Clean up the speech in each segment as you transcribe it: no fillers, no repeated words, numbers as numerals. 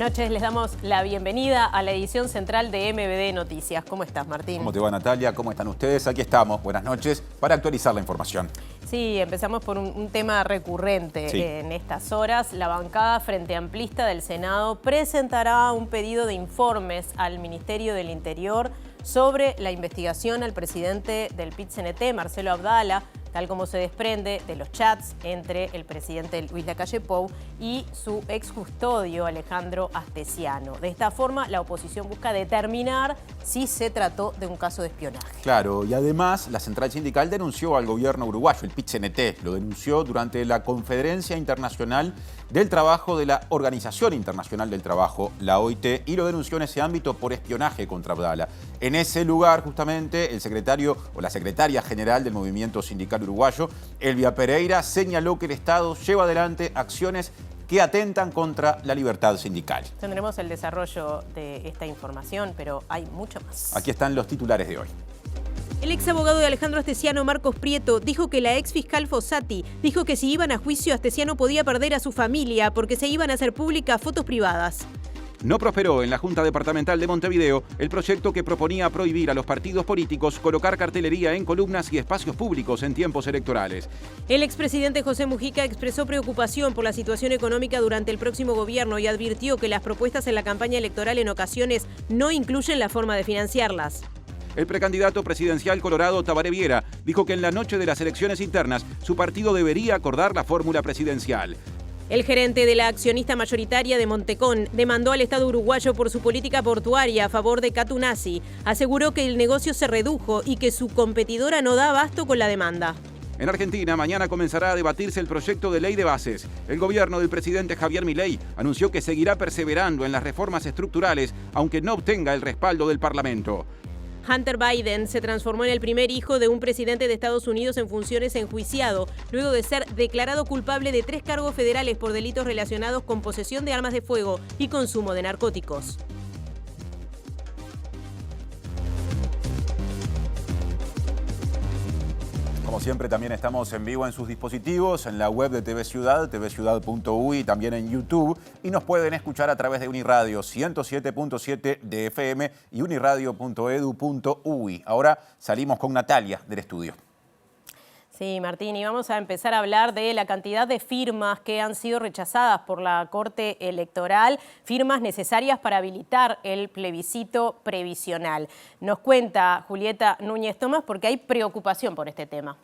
noches, les damos la bienvenida a la edición central de MBD Noticias. ¿Cómo estás, Martín? ¿Cómo te va, Natalia? ¿Cómo están ustedes? Aquí estamos. Buenas noches para actualizar la información. Sí, empezamos por un tema recurrente en estas horas. La bancada Frente Amplista del Senado presentará un pedido de informes al Ministerio del Interior sobre la investigación al presidente del PIT-CNT, Marcelo Abdala, tal como se desprende de los chats entre el presidente Luis Lacalle Pou y su ex custodio Alejandro Astesiano. De esta forma, la oposición busca determinar si se trató de un caso de espionaje. Claro, y además la central sindical denunció al gobierno uruguayo, el PIT-CNT, lo denunció durante la Conferencia Internacional del Trabajo de la Organización Internacional del Trabajo, la OIT, y lo denunció en ese ámbito por espionaje contra Abdala. En ese lugar, justamente, el secretario o la secretaria general del movimiento sindical uruguayo, Elvia Pereira, señaló que el Estado lleva adelante acciones que atentan contra la libertad sindical. Tendremos el desarrollo de esta información, pero hay mucho más. Aquí están los titulares de hoy. El ex abogado de Alejandro Astesiano, Marcos Prieto, dijo que la ex fiscal Fossati dijo que si iban a juicio, Astesiano podía perder a su familia porque se iban a hacer públicas fotos privadas. No prosperó en la Junta Departamental de Montevideo el proyecto que proponía prohibir a los partidos políticos colocar cartelería en columnas y espacios públicos en tiempos electorales. El expresidente José Mujica expresó preocupación por la situación económica durante el próximo gobierno y advirtió que las propuestas en la campaña electoral en ocasiones no incluyen la forma de financiarlas. El precandidato presidencial colorado Tabaré Viera dijo que en la noche de las elecciones internas su partido debería acordar la fórmula presidencial. El gerente de la accionista mayoritaria de Montecón demandó al Estado uruguayo por su política portuaria a favor de Catunasi. Aseguró que el negocio se redujo y que su competidora no da abasto con la demanda. En Argentina, mañana comenzará a debatirse el proyecto de ley de bases. El gobierno del presidente Javier Milei anunció que seguirá perseverando en las reformas estructurales, aunque no obtenga el respaldo del Parlamento. Hunter Biden se transformó en el primer hijo de un presidente de Estados Unidos en funciones enjuiciado, luego de ser declarado culpable de 3 cargos federales por delitos relacionados con posesión de armas de fuego y consumo de narcóticos. Como siempre, también estamos en vivo en sus dispositivos, en la web de TV Ciudad, tvciudad.uy, también en YouTube, y nos pueden escuchar a través de Uniradio 107.7 de FM y uniradio.edu.uy. Ahora salimos con Natalia del estudio. Sí, Martín, y vamos a empezar a hablar de la cantidad de firmas que han sido rechazadas por la Corte Electoral, firmas necesarias para habilitar el plebiscito previsional. Nos cuenta Julieta Núñez Tomás porque hay preocupación por este tema.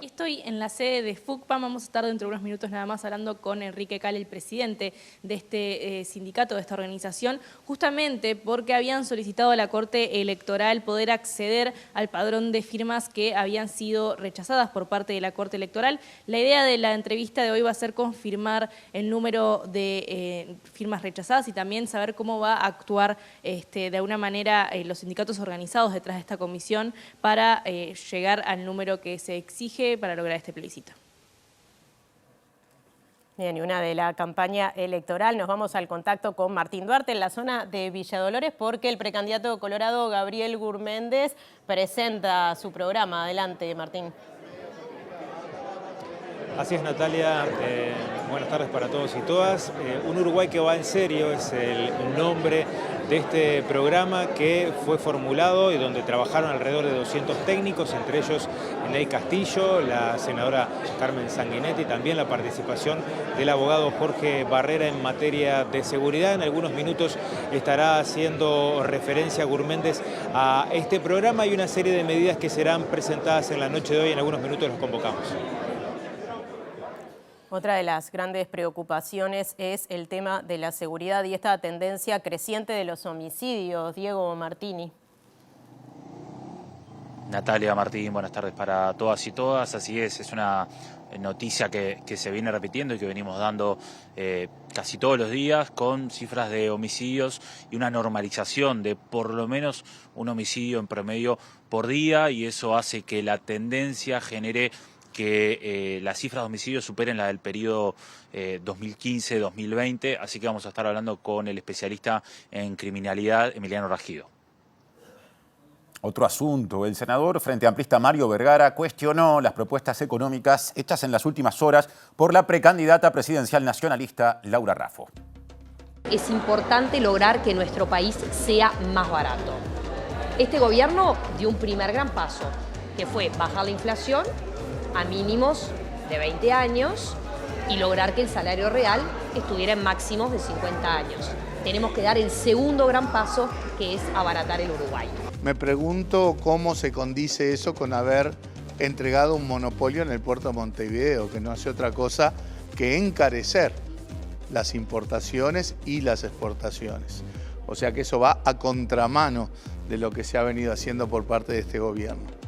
Estoy en la sede de FUCPAM, vamos a estar dentro de unos minutos nada más hablando con Enrique Cal, el presidente de este sindicato, de esta organización, justamente porque habían solicitado a la Corte Electoral poder acceder al padrón de firmas que habían sido rechazadas por parte de la Corte Electoral. La idea de la entrevista de hoy va a ser confirmar el número de firmas rechazadas y también saber cómo va a actuar de alguna manera los sindicatos organizados detrás de esta comisión para llegar al número que se exige para lograr este plebiscito. Bien, y una de la campaña electoral, nos vamos al contacto con Martín Duarte en la zona de Villa Dolores porque el precandidato colorado Gabriel Gurméndez presenta su programa. Adelante, Martín. Así es, Natalia. Buenas tardes para todos y todas. Un Uruguay que va en serio es el nombre de este programa que fue formulado y donde trabajaron alrededor de 200 técnicos, entre ellos Ney Castillo, la senadora Carmen Sanguinetti, también la participación del abogado Jorge Barrera en materia de seguridad. En algunos minutos estará haciendo referencia Gurméndez a este programa y una serie de medidas que serán presentadas en la noche de hoy. En algunos minutos los convocamos. Otra de las grandes preocupaciones es el tema de la seguridad y esta tendencia creciente de los homicidios. Diego Martini. Natalia, Martín, buenas tardes para todas y todas. Así es una noticia que se viene repitiendo y que venimos dando casi todos los días con cifras de homicidios y una normalización de por lo menos un homicidio en promedio por día, y eso hace que la tendencia genere que las cifras de homicidios superen la del periodo 2015-2020, así que vamos a estar hablando con el especialista en criminalidad, Emiliano Ragido. Otro asunto, el senador frente amplista Mario Vergara cuestionó las propuestas económicas hechas en las últimas horas por la precandidata presidencial nacionalista Laura Raffo. Es importante lograr que nuestro país sea más barato. Este gobierno dio un primer gran paso, que fue bajar la inflación a mínimos de 20 años y lograr que el salario real estuviera en máximos de 50 años. Tenemos que dar el segundo gran paso, que es abaratar el Uruguay. Me pregunto cómo se condice eso con haber entregado un monopolio en el puerto de Montevideo, que no hace otra cosa que encarecer las importaciones y las exportaciones. O sea que eso va a contramano de lo que se ha venido haciendo por parte de este gobierno.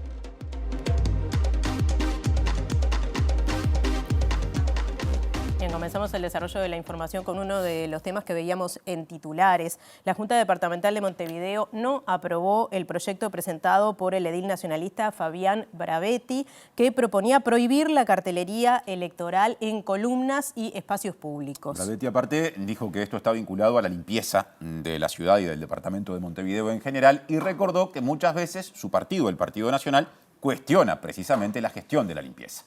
Bien, comenzamos el desarrollo de la información con uno de los temas que veíamos en titulares. La Junta Departamental de Montevideo no aprobó el proyecto presentado por el edil nacionalista Fabián Bravetti, que proponía prohibir la cartelería electoral en columnas y espacios públicos. Bravetti, aparte, dijo que esto está vinculado a la limpieza de la ciudad y del departamento de Montevideo en general y recordó que muchas veces su partido, el Partido Nacional, cuestiona precisamente la gestión de la limpieza.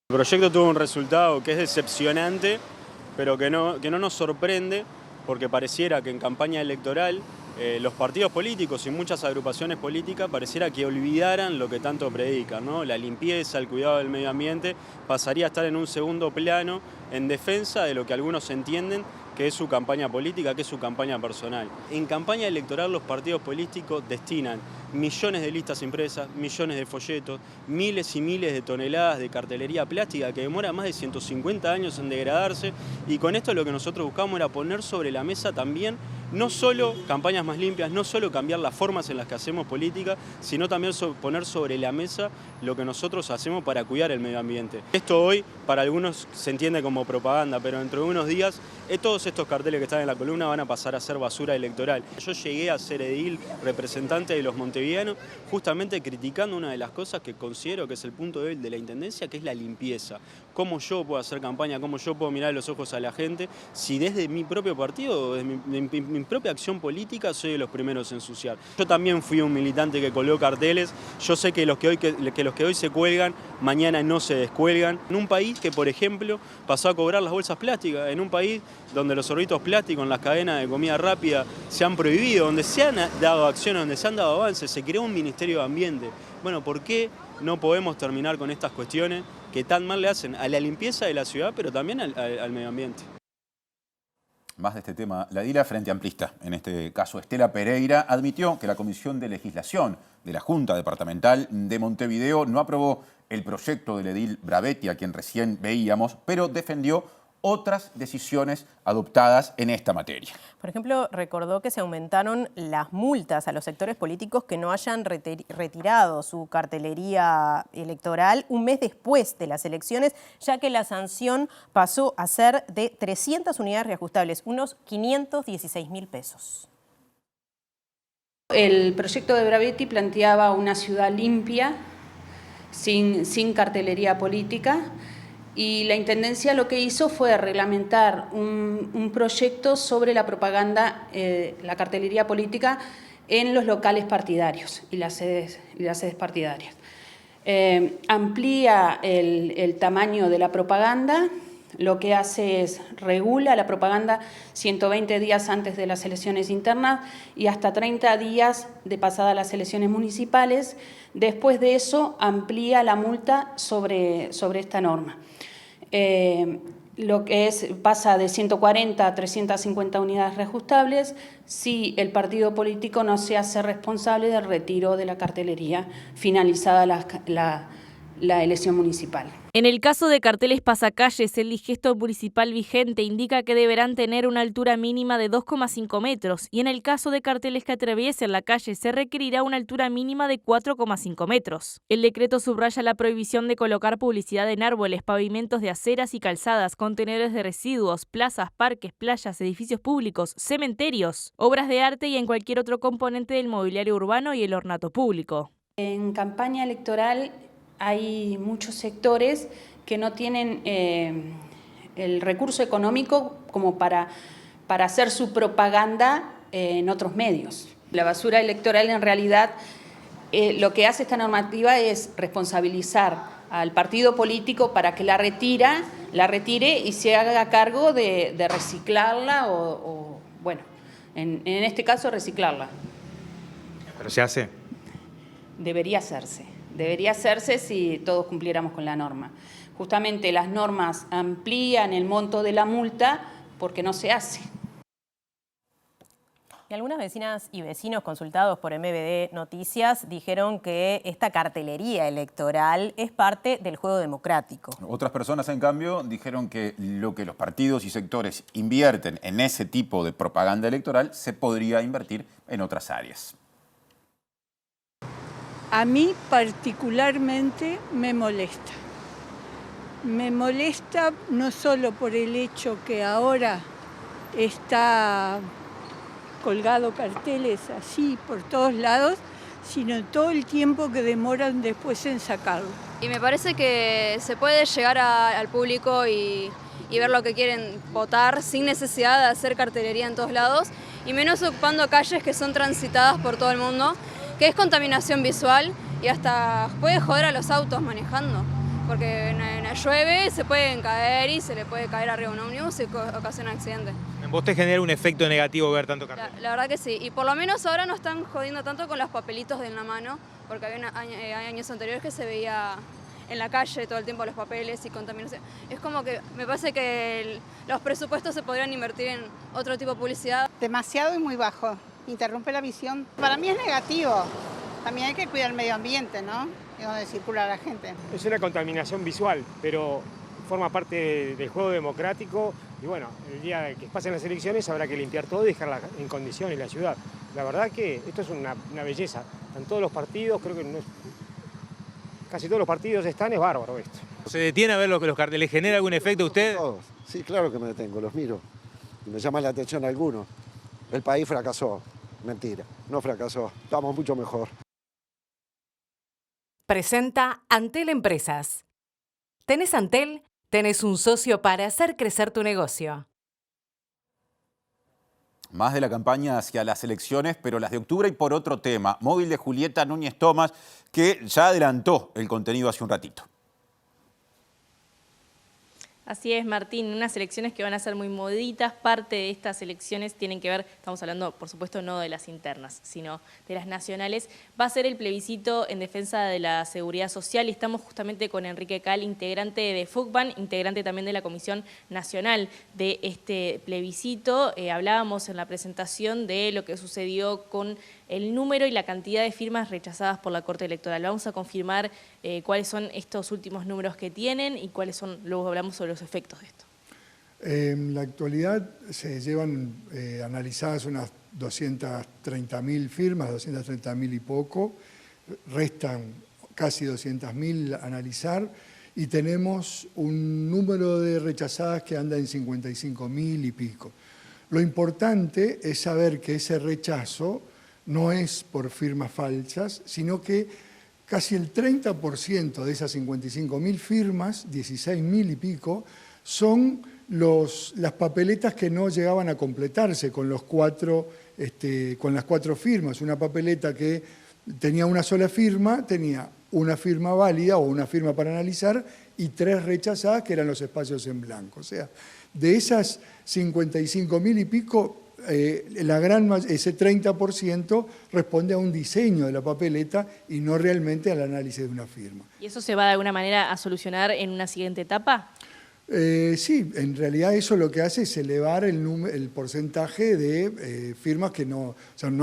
El proyecto tuvo un resultado que es decepcionante, pero que no nos sorprende, porque pareciera que en campaña electoral los partidos políticos y muchas agrupaciones políticas pareciera que olvidaran lo que tanto predican, ¿no? La limpieza, el cuidado del medio ambiente pasaría a estar en un segundo plano en defensa de lo que algunos entienden que es su campaña política, que es su campaña personal. En campaña electoral los partidos políticos destinan millones de listas impresas, millones de folletos, miles y miles de toneladas de cartelería plástica que demora más de 150 años en degradarse, y con esto lo que nosotros buscamos era poner sobre la mesa también no solo campañas más limpias, no solo cambiar las formas en las que hacemos política, sino también poner sobre la mesa lo que nosotros hacemos para cuidar el medio ambiente. Esto hoy para algunos se entiende como propaganda, pero dentro de unos días todos estos carteles que están en la columna van a pasar a ser basura electoral. Yo llegué a ser edil, representante de los montevideanos, justamente criticando una de las cosas que considero que es el punto débil de la intendencia, que es la limpieza. Cómo yo puedo hacer campaña, cómo yo puedo mirar a los ojos a la gente, si desde mi propio partido, desde mi propia acción política, soy de los primeros en ensuciar. Yo también fui un militante que colgó carteles, yo sé que los que hoy se cuelgan, mañana no se descuelgan. En un país que, por ejemplo, pasó a cobrar las bolsas plásticas, en un país donde los sorbitos plásticos en las cadenas de comida rápida se han prohibido, donde se han dado acciones, donde se han dado avances, se creó un Ministerio de Ambiente. Bueno, ¿por qué no podemos terminar con estas cuestiones que tan mal le hacen a la limpieza de la ciudad, pero también al medio ambiente? Más de este tema, la edila frente amplista, en este caso Estela Pereira, admitió que la Comisión de Legislación de la Junta Departamental de Montevideo no aprobó el proyecto del edil Bravetti, a quien recién veíamos, pero defendió otras decisiones adoptadas en esta materia. Por ejemplo, recordó que se aumentaron las multas a los sectores políticos que no hayan retirado su cartelería electoral un mes después de las elecciones, ya que la sanción pasó a ser de 300 unidades reajustables, unos 516.000 pesos. El proyecto de Bravetti planteaba una ciudad limpia, sin cartelería política, y la Intendencia lo que hizo fue reglamentar un proyecto sobre la propaganda, la cartelería política en los locales partidarios y las sedes partidarias. Amplía el tamaño de la propaganda, lo que hace es regula la propaganda 120 días antes de las elecciones internas y hasta 30 días de pasadas las elecciones municipales. Después de eso amplía la multa sobre esta norma. Lo que pasa de 140 a 350 unidades reajustables si el partido político no se hace responsable del retiro de la cartelería finalizada la elección municipal. En el caso de carteles pasacalles, el digesto municipal vigente indica que deberán tener una altura mínima de 2,5 metros y en el caso de carteles que atraviesen la calle se requerirá una altura mínima de 4,5 metros. El decreto subraya la prohibición de colocar publicidad en árboles, pavimentos de aceras y calzadas, contenedores de residuos, plazas, parques, playas, edificios públicos, cementerios, obras de arte y en cualquier otro componente del mobiliario urbano y el ornato público. En campaña electoral hay muchos sectores que no tienen el recurso económico como para hacer su propaganda en otros medios. La basura electoral en realidad lo que hace esta normativa es responsabilizar al partido político para que la retire y se haga cargo de reciclarla o bueno, en este caso reciclarla. ¿Pero se hace? Debería hacerse si todos cumpliéramos con la norma. Justamente las normas amplían el monto de la multa porque no se hace. Y algunas vecinas y vecinos consultados por MBD Noticias dijeron que esta cartelería electoral es parte del juego democrático. Otras personas, en cambio, dijeron que lo que los partidos y sectores invierten en ese tipo de propaganda electoral se podría invertir en otras áreas. A mí particularmente me molesta. Me molesta no solo por el hecho que ahora está colgado carteles así por todos lados, sino todo el tiempo que demoran después en sacarlo. Y me parece que se puede llegar al público y ver lo que quieren votar sin necesidad de hacer cartelería en todos lados, y menos ocupando calles que son transitadas por todo el mundo, que es contaminación visual y hasta puede joder a los autos manejando, porque llueve, se pueden caer y se le puede caer arriba un ómnibus y ocasiona accidentes. ¿En vos te genera un efecto negativo ver tanto cartel? La verdad que sí, y por lo menos ahora no están jodiendo tanto con los papelitos en la mano, porque había años anteriores que se veía en la calle todo el tiempo los papeles y contaminación. Es como que me parece que los presupuestos se podrían invertir en otro tipo de publicidad. Demasiado y muy bajo, interrumpe la visión. Para mí es negativo, también hay que cuidar el medio ambiente, ¿no? Es donde circula la gente. Es una contaminación visual, pero forma parte del juego democrático y bueno, el día que pasen las elecciones habrá que limpiar todo y dejarla en condiciones la ciudad. La verdad que esto es una belleza. En todos los partidos, creo que casi todos los partidos están, es bárbaro esto. ¿Se detiene a ver lo que los carteles genera algún efecto a usted? Todos. Sí, claro que me detengo, los miro y me llama la atención algunos. El país fracasó, mentira, no fracasó, estamos mucho mejor. Presenta Antel Empresas. ¿Tenés Antel? Tenés un socio para hacer crecer tu negocio. Más de la campaña hacia las elecciones, pero las de octubre y por otro tema. Móvil de Julieta Núñez Tomás, que ya adelantó el contenido hace un ratito. Así es, Martín, unas elecciones que van a ser muy moditas. Parte de estas elecciones tienen que ver, estamos hablando por supuesto no de las internas, sino de las nacionales. Va a ser el plebiscito en defensa de la seguridad social y estamos justamente con Enrique Cal, integrante de FUCBAN, integrante también de la Comisión Nacional de este plebiscito. Hablábamos en la presentación de lo que sucedió con el número y la cantidad de firmas rechazadas por la Corte Electoral. Vamos a confirmar cuáles son estos últimos números que tienen y cuáles son, luego hablamos sobre los efectos de esto. En la actualidad se llevan analizadas unas 230.000 firmas, 230.000 y poco, restan casi 200.000 a analizar y tenemos un número de rechazadas que anda en 55.000 y pico. Lo importante es saber que ese rechazo no es por firmas falsas, sino que casi el 30% de esas 55.000 firmas, 16.000 y pico, son las papeletas que no llegaban a completarse con las cuatro firmas. Una papeleta que tenía una sola firma, tenía una firma válida o una firma para analizar y 3 rechazadas que eran los espacios en blanco. O sea, de esas 55.000 y pico, ese 30% responde a un diseño de la papeleta y no realmente al análisis de una firma. ¿Y eso se va de alguna manera a solucionar en una siguiente etapa? Sí, en realidad eso lo que hace es elevar el porcentaje de firmas que no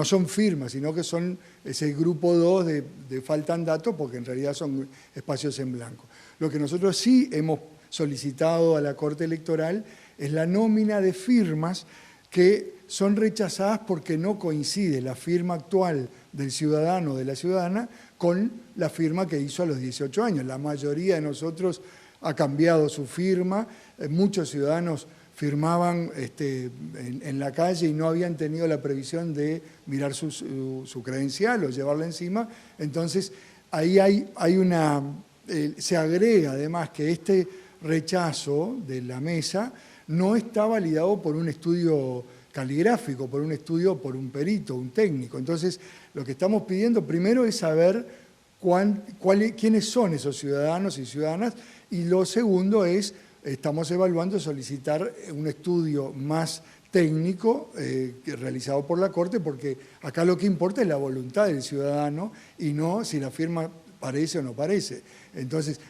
son firmas, sino que son ese grupo 2 de faltan datos porque en realidad son espacios en blanco. Lo que nosotros sí hemos solicitado a la Corte Electoral es la nómina de firmas que son rechazadas porque no coincide la firma actual del ciudadano o de la ciudadana con la firma que hizo a los 18 años. La mayoría de nosotros ha cambiado su firma, muchos ciudadanos firmaban en la calle y no habían tenido la previsión de mirar su credencial o llevarla encima. Entonces, ahí se agrega además que este rechazo de la mesa no está validado por un estudio caligráfico, por un estudio, por un perito, un técnico. Entonces, lo que estamos pidiendo primero es saber quiénes son esos ciudadanos y ciudadanas, y lo segundo es, estamos evaluando solicitar un estudio más técnico realizado por la Corte, porque acá lo que importa es la voluntad del ciudadano y no si la firma parece o no parece. Entonces,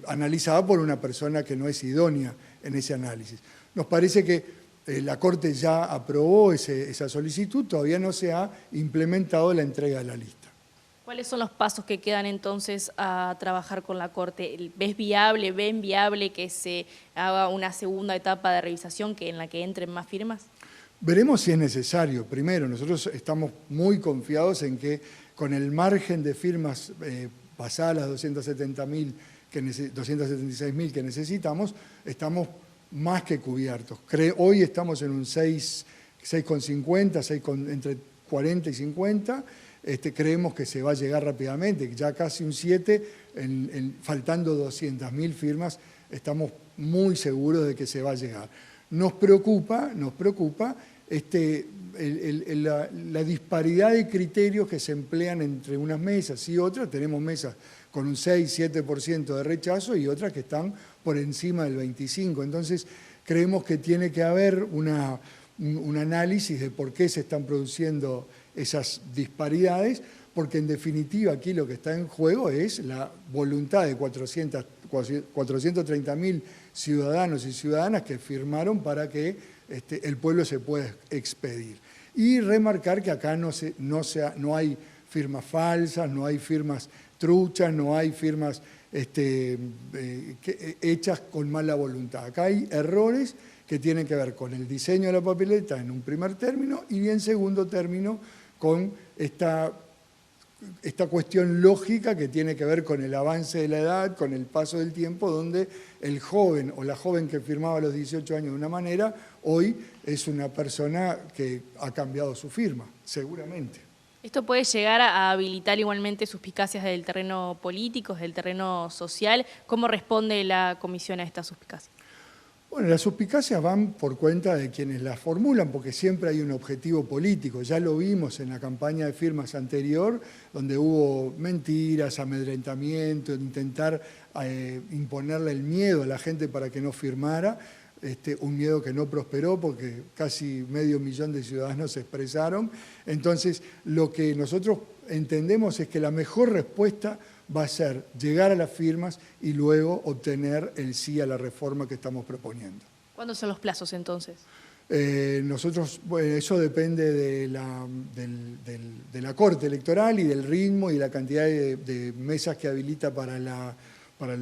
analizada por una persona que no es idónea en ese análisis. Nos parece que la Corte ya aprobó esa solicitud, todavía no se ha implementado la entrega de la lista. ¿Cuáles son los pasos que quedan entonces a trabajar con la Corte? ¿Ven viable que se haga una segunda etapa de revisación en la que entren más firmas? Veremos si es necesario. Primero, nosotros estamos muy confiados en que con el margen de firmas pasadas las 276.000 que necesitamos, estamos más que cubiertos. Hoy estamos en un 6,50, entre 40 y 50. Creemos que se va a llegar rápidamente, ya casi un 7, faltando 200.000 firmas, estamos muy seguros de que se va a llegar. Nos preocupa la disparidad de criterios que se emplean entre unas mesas y otras. Tenemos mesas con un 6-7% de rechazo y otras que están por encima del 25%. Entonces, creemos que tiene que haber un análisis de por qué se están produciendo esas disparidades, porque en definitiva aquí lo que está en juego es la voluntad de 430.000 ciudadanos y ciudadanas que firmaron para que el pueblo se pueda expedir. Y remarcar que acá no hay firmas falsas, no hay firmas truchas, no hay firmas hechas con mala voluntad. Acá hay errores que tienen que ver con el diseño de la papeleta en un primer término y en segundo término con esta cuestión lógica que tiene que ver con el avance de la edad, con el paso del tiempo, donde el joven o la joven que firmaba a los 18 años de una manera, hoy es una persona que ha cambiado su firma, seguramente. ¿Esto puede llegar a habilitar igualmente suspicacias del terreno político, del terreno social? ¿Cómo responde la comisión a estas suspicacias? Bueno, las suspicacias van por cuenta de quienes las formulan, porque siempre hay un objetivo político. Ya lo vimos en la campaña de firmas anterior, donde hubo mentiras, amedrentamiento, intentar imponerle el miedo a la gente para que no firmara, un miedo que no prosperó porque casi 500.000 de ciudadanos se expresaron. Entonces, lo que nosotros entendemos es que la mejor respuesta va a ser llegar a las firmas y luego obtener el sí a la reforma que estamos proponiendo. ¿Cuándo son los plazos entonces? Eso depende de la Corte Electoral y del ritmo y la cantidad de mesas que habilita para la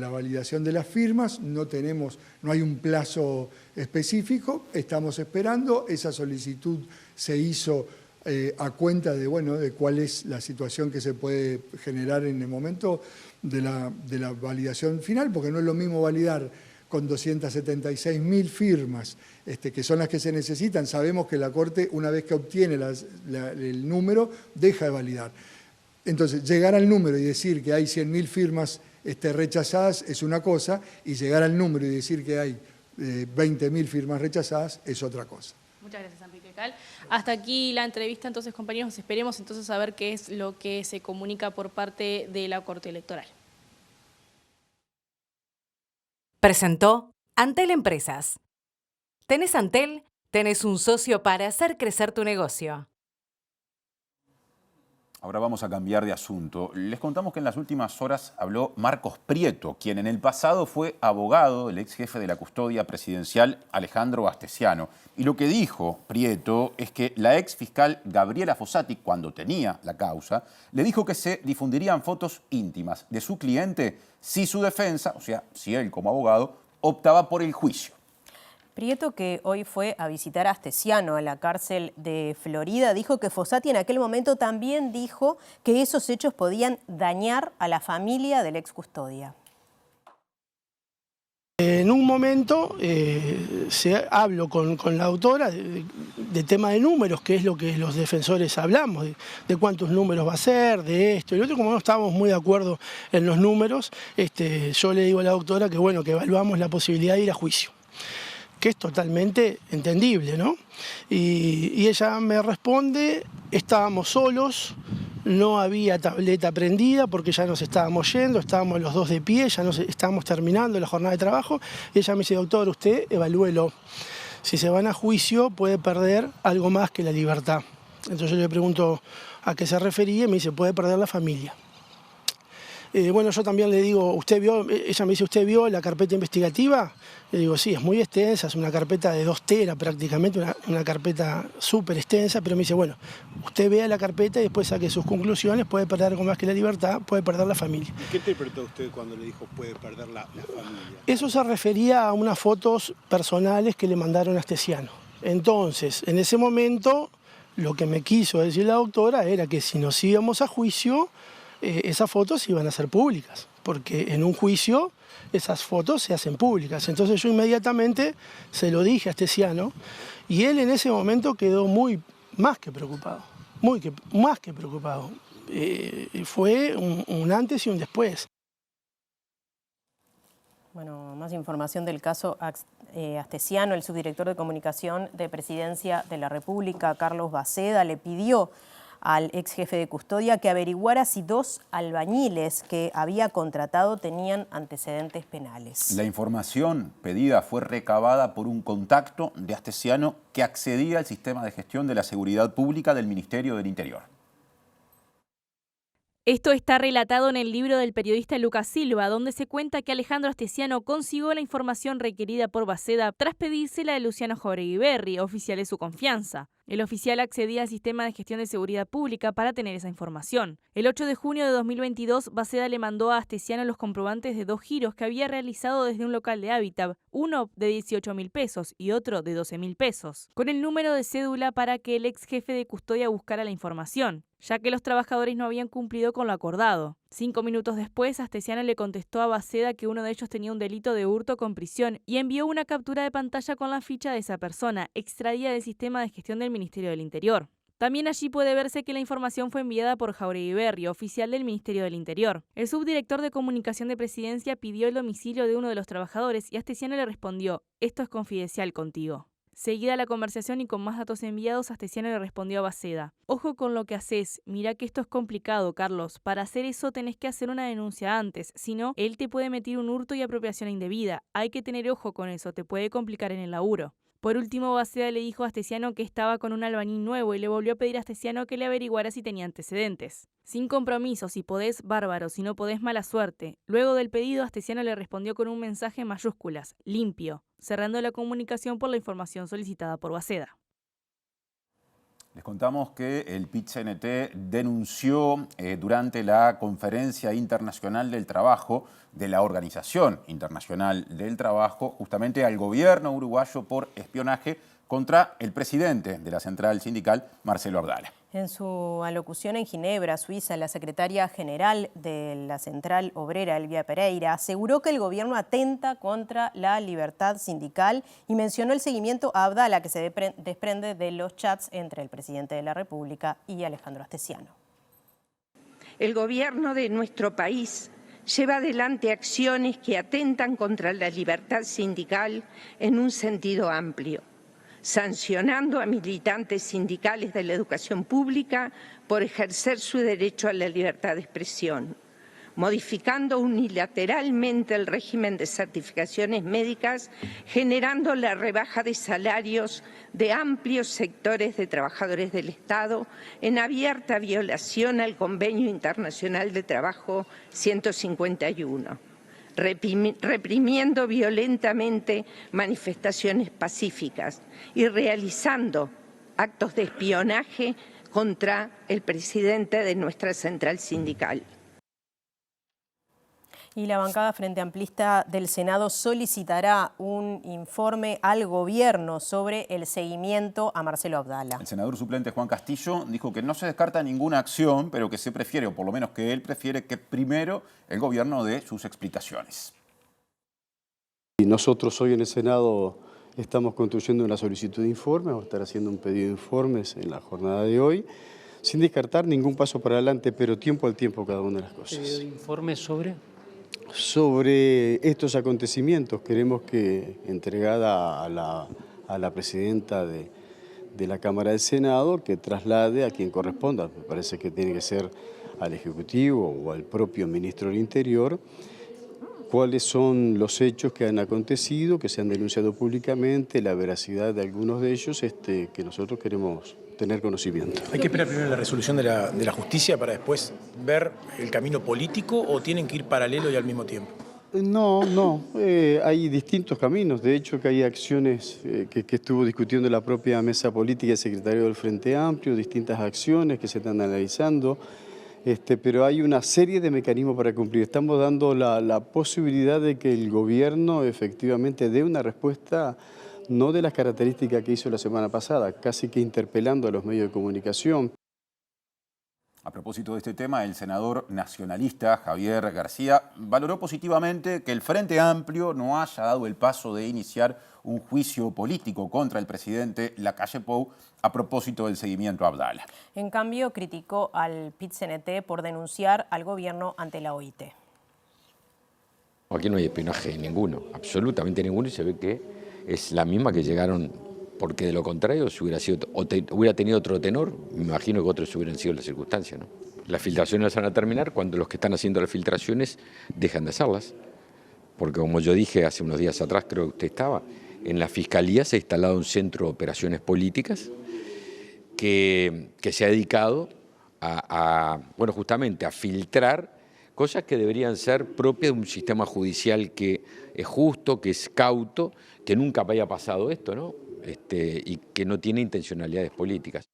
validación de las firmas. No hay un plazo específico, estamos esperando. Esa solicitud se hizo a cuenta de cuál es la situación que se puede generar en el momento de la validación final, porque no es lo mismo validar con 276.000 firmas, que son las que se necesitan. Sabemos que la Corte, una vez que obtiene el número, deja de validar. Entonces, llegar al número y decir que hay 100.000 firmas rechazadas es una cosa, y llegar al número y decir que hay 20.000 firmas rechazadas es otra cosa. Muchas gracias, Enrique Cal. Hasta aquí la entrevista, entonces, compañeros. Esperemos entonces a ver qué es lo que se comunica por parte de la Corte Electoral. Presentó Antel Empresas. ¿Tenés Antel? Tenés un socio para hacer crecer tu negocio. Ahora vamos a cambiar de asunto. Les contamos que en las últimas horas habló Marcos Prieto, quien en el pasado fue abogado del ex jefe de la custodia presidencial, Alejandro Bastesiano. Y lo que dijo Prieto es que la ex fiscal Gabriela Fossati, cuando tenía la causa, le dijo que se difundirían fotos íntimas de su cliente si su defensa, o sea, si él como abogado, optaba por el juicio. Prieto, que hoy fue a visitar a Bastesiano a la cárcel de Florida, dijo que Fossati en aquel momento también dijo que esos hechos podían dañar a la familia del ex custodia. En un momento hablo con la autora de tema de números, que es lo que los defensores hablamos, de cuántos números va a ser, de esto y lo otro. Como no estábamos muy de acuerdo en los números, yo le digo a la doctora que bueno, que evaluamos la posibilidad de ir a juicio. que es totalmente entendible, ¿no? Y ella me responde, estábamos solos, no había tableta prendida porque ya nos estábamos yendo, estábamos los dos de pie, ya estábamos terminando la jornada de trabajo, y ella me dice, doctor, usted evalúelo. Si se van a juicio puede perder algo más que la libertad. Entonces yo le pregunto a qué se refería y me dice, puede perder la familia. Bueno, yo también le digo, ¿usted vio? Ella me dice, ¿usted vio la carpeta investigativa? Le digo, sí, es muy extensa, es una carpeta de 2 teras prácticamente, una carpeta súper extensa, pero me dice, bueno, usted vea la carpeta y después saque sus conclusiones, puede perder algo más que la libertad, puede perder la familia. ¿Y qué interpretó usted cuando le dijo puede perder la familia? Eso se refería a unas fotos personales que le mandaron a Astesiano. Entonces, en ese momento, lo que me quiso decir la doctora era que si nos íbamos a juicio, esas fotos iban a ser públicas, porque en un juicio esas fotos se hacen públicas. Entonces yo inmediatamente se lo dije a Astesiano y él en ese momento quedó más que preocupado. Fue un antes y un después. Bueno, más información del caso Astesiano. El subdirector de comunicación de Presidencia de la República, Carlos Baceda, le pidió al ex jefe de custodia que averiguara si 2 albañiles que había contratado tenían antecedentes penales. La información pedida fue recabada por un contacto de Astesiano que accedía al sistema de gestión de la seguridad pública del Ministerio del Interior. Esto está relatado en el libro del periodista Lucas Silva, donde se cuenta que Alejandro Astesiano consiguió la información requerida por Baceda tras pedírsela de Luciano Jauregui Berri, oficial de su confianza. El oficial accedía al sistema de gestión de seguridad pública para tener esa información. El 8 de junio de 2022, Baceda le mandó a Astesiano los comprobantes de 2 giros que había realizado desde un local de Hábitat, uno de 18.000 pesos y otro de 12.000 pesos, con el número de cédula para que el ex jefe de custodia buscara la información, ya que los trabajadores no habían cumplido con lo acordado. 5 minutos después, Astesiano le contestó a Baceda que uno de ellos tenía un delito de hurto con prisión y envió una captura de pantalla con la ficha de esa persona, extraída del sistema de gestión del Ministerio del Interior. También allí puede verse que la información fue enviada por Jauregui Berri, oficial del Ministerio del Interior. El subdirector de comunicación de Presidencia pidió el domicilio de uno de los trabajadores y Astesiano le respondió, esto es confidencial contigo. Seguida la conversación y con más datos enviados, Astesiano le respondió a Baceda, ojo con lo que haces, mirá que esto es complicado, Carlos, para hacer eso tenés que hacer una denuncia antes, si no, él te puede meter un hurto y apropiación indebida, hay que tener ojo con eso, te puede complicar en el laburo. Por último, Baceda le dijo a Astesiano que estaba con un albañil nuevo y le volvió a pedir a Astesiano que le averiguara si tenía antecedentes. Sin compromiso, si podés, bárbaro, si no podés, mala suerte. Luego del pedido, Astesiano le respondió con un mensaje en mayúsculas, limpio, cerrando la comunicación por la información solicitada por Baceda. Les contamos que el PIT-CNT denunció durante la Conferencia Internacional del Trabajo de la Organización Internacional del Trabajo justamente al gobierno uruguayo por espionaje contra el presidente de la central sindical, Marcelo Abdala. En su alocución en Ginebra, Suiza, la secretaria general de la Central Obrera, Elvia Pereira, aseguró que el gobierno atenta contra la libertad sindical y mencionó el seguimiento a Abdala que se desprende de los chats entre el presidente de la República y Alejandro Astesiano. El gobierno de nuestro país lleva adelante acciones que atentan contra la libertad sindical en un sentido amplio, sancionando a militantes sindicales de la educación pública por ejercer su derecho a la libertad de expresión, modificando unilateralmente el régimen de certificaciones médicas, generando la rebaja de salarios de amplios sectores de trabajadores del Estado en abierta violación al Convenio Internacional de Trabajo 151. Reprimiendo violentamente manifestaciones pacíficas y realizando actos de espionaje contra el presidente de nuestra central sindical. Y la bancada Frente Amplista del Senado solicitará un informe al gobierno sobre el seguimiento a Marcelo Abdala. El senador suplente Juan Castillo dijo que no se descarta ninguna acción, pero que se prefiere, o por lo menos que él prefiere, que primero el gobierno dé sus explicaciones. Y nosotros hoy en el Senado estamos construyendo una solicitud de informes, vamos a estar haciendo un pedido de informes en la jornada de hoy, sin descartar ningún paso para adelante, pero tiempo al tiempo cada una de las cosas. ¿Informes sobre? Sobre estos acontecimientos queremos que, entregada a la presidenta de la Cámara del Senado, que traslade a quien corresponda, me parece que tiene que ser al Ejecutivo o al propio Ministro del Interior, cuáles son los hechos que han acontecido, que se han denunciado públicamente, la veracidad de algunos de ellos, que nosotros queremos tener conocimiento. ¿Hay que esperar primero la resolución de la justicia para después ver el camino político o tienen que ir paralelo y al mismo tiempo? No, hay distintos caminos. De hecho, que hay acciones que estuvo discutiendo la propia mesa política y el secretario del Frente Amplio, distintas acciones que se están analizando, pero hay una serie de mecanismos para cumplir. Estamos dando la posibilidad de que el gobierno efectivamente dé una respuesta no de las características que hizo la semana pasada, casi que interpelando a los medios de comunicación. A propósito de este tema, el senador nacionalista Javier García valoró positivamente que el Frente Amplio no haya dado el paso de iniciar un juicio político contra el presidente Lacalle Pou a propósito del seguimiento a Abdala. En cambio, criticó al PIT-CNT por denunciar al gobierno ante la OIT. Aquí no hay espionaje ninguno, absolutamente ninguno, y se ve que es la misma que llegaron, porque de lo contrario, si hubiera sido, hubiera tenido otro tenor, me imagino que otros hubieran sido las circunstancias, ¿no? Las filtraciones van a terminar cuando los que están haciendo las filtraciones dejan de hacerlas. Porque como yo dije hace unos días atrás, creo que usted estaba, en la Fiscalía se ha instalado un centro de operaciones políticas que se ha dedicado bueno, justamente a filtrar cosas que deberían ser propias de un sistema judicial que es justo, que es cauto, que nunca haya pasado esto, ¿no? Y que no tiene intencionalidades políticas.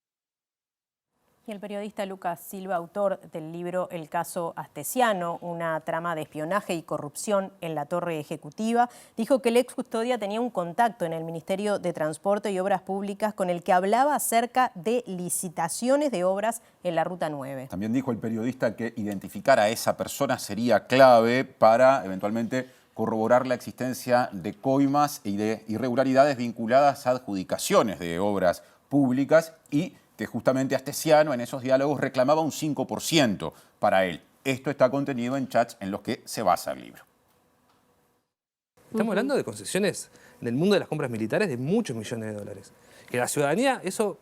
Y el periodista Lucas Silva, autor del libro El caso Astesiano, una trama de espionaje y corrupción en la torre ejecutiva, dijo que el ex custodia tenía un contacto en el Ministerio de Transporte y Obras Públicas con el que hablaba acerca de licitaciones de obras en la Ruta 9. También dijo el periodista que identificar a esa persona sería clave para eventualmente corroborar la existencia de coimas y de irregularidades vinculadas a adjudicaciones de obras públicas y que justamente Astesiano en esos diálogos reclamaba un 5% para él. Esto está contenido en chats en los que se basa el libro. Estamos hablando de concesiones en el mundo de las compras militares de muchos millones de dólares. Que la ciudadanía, eso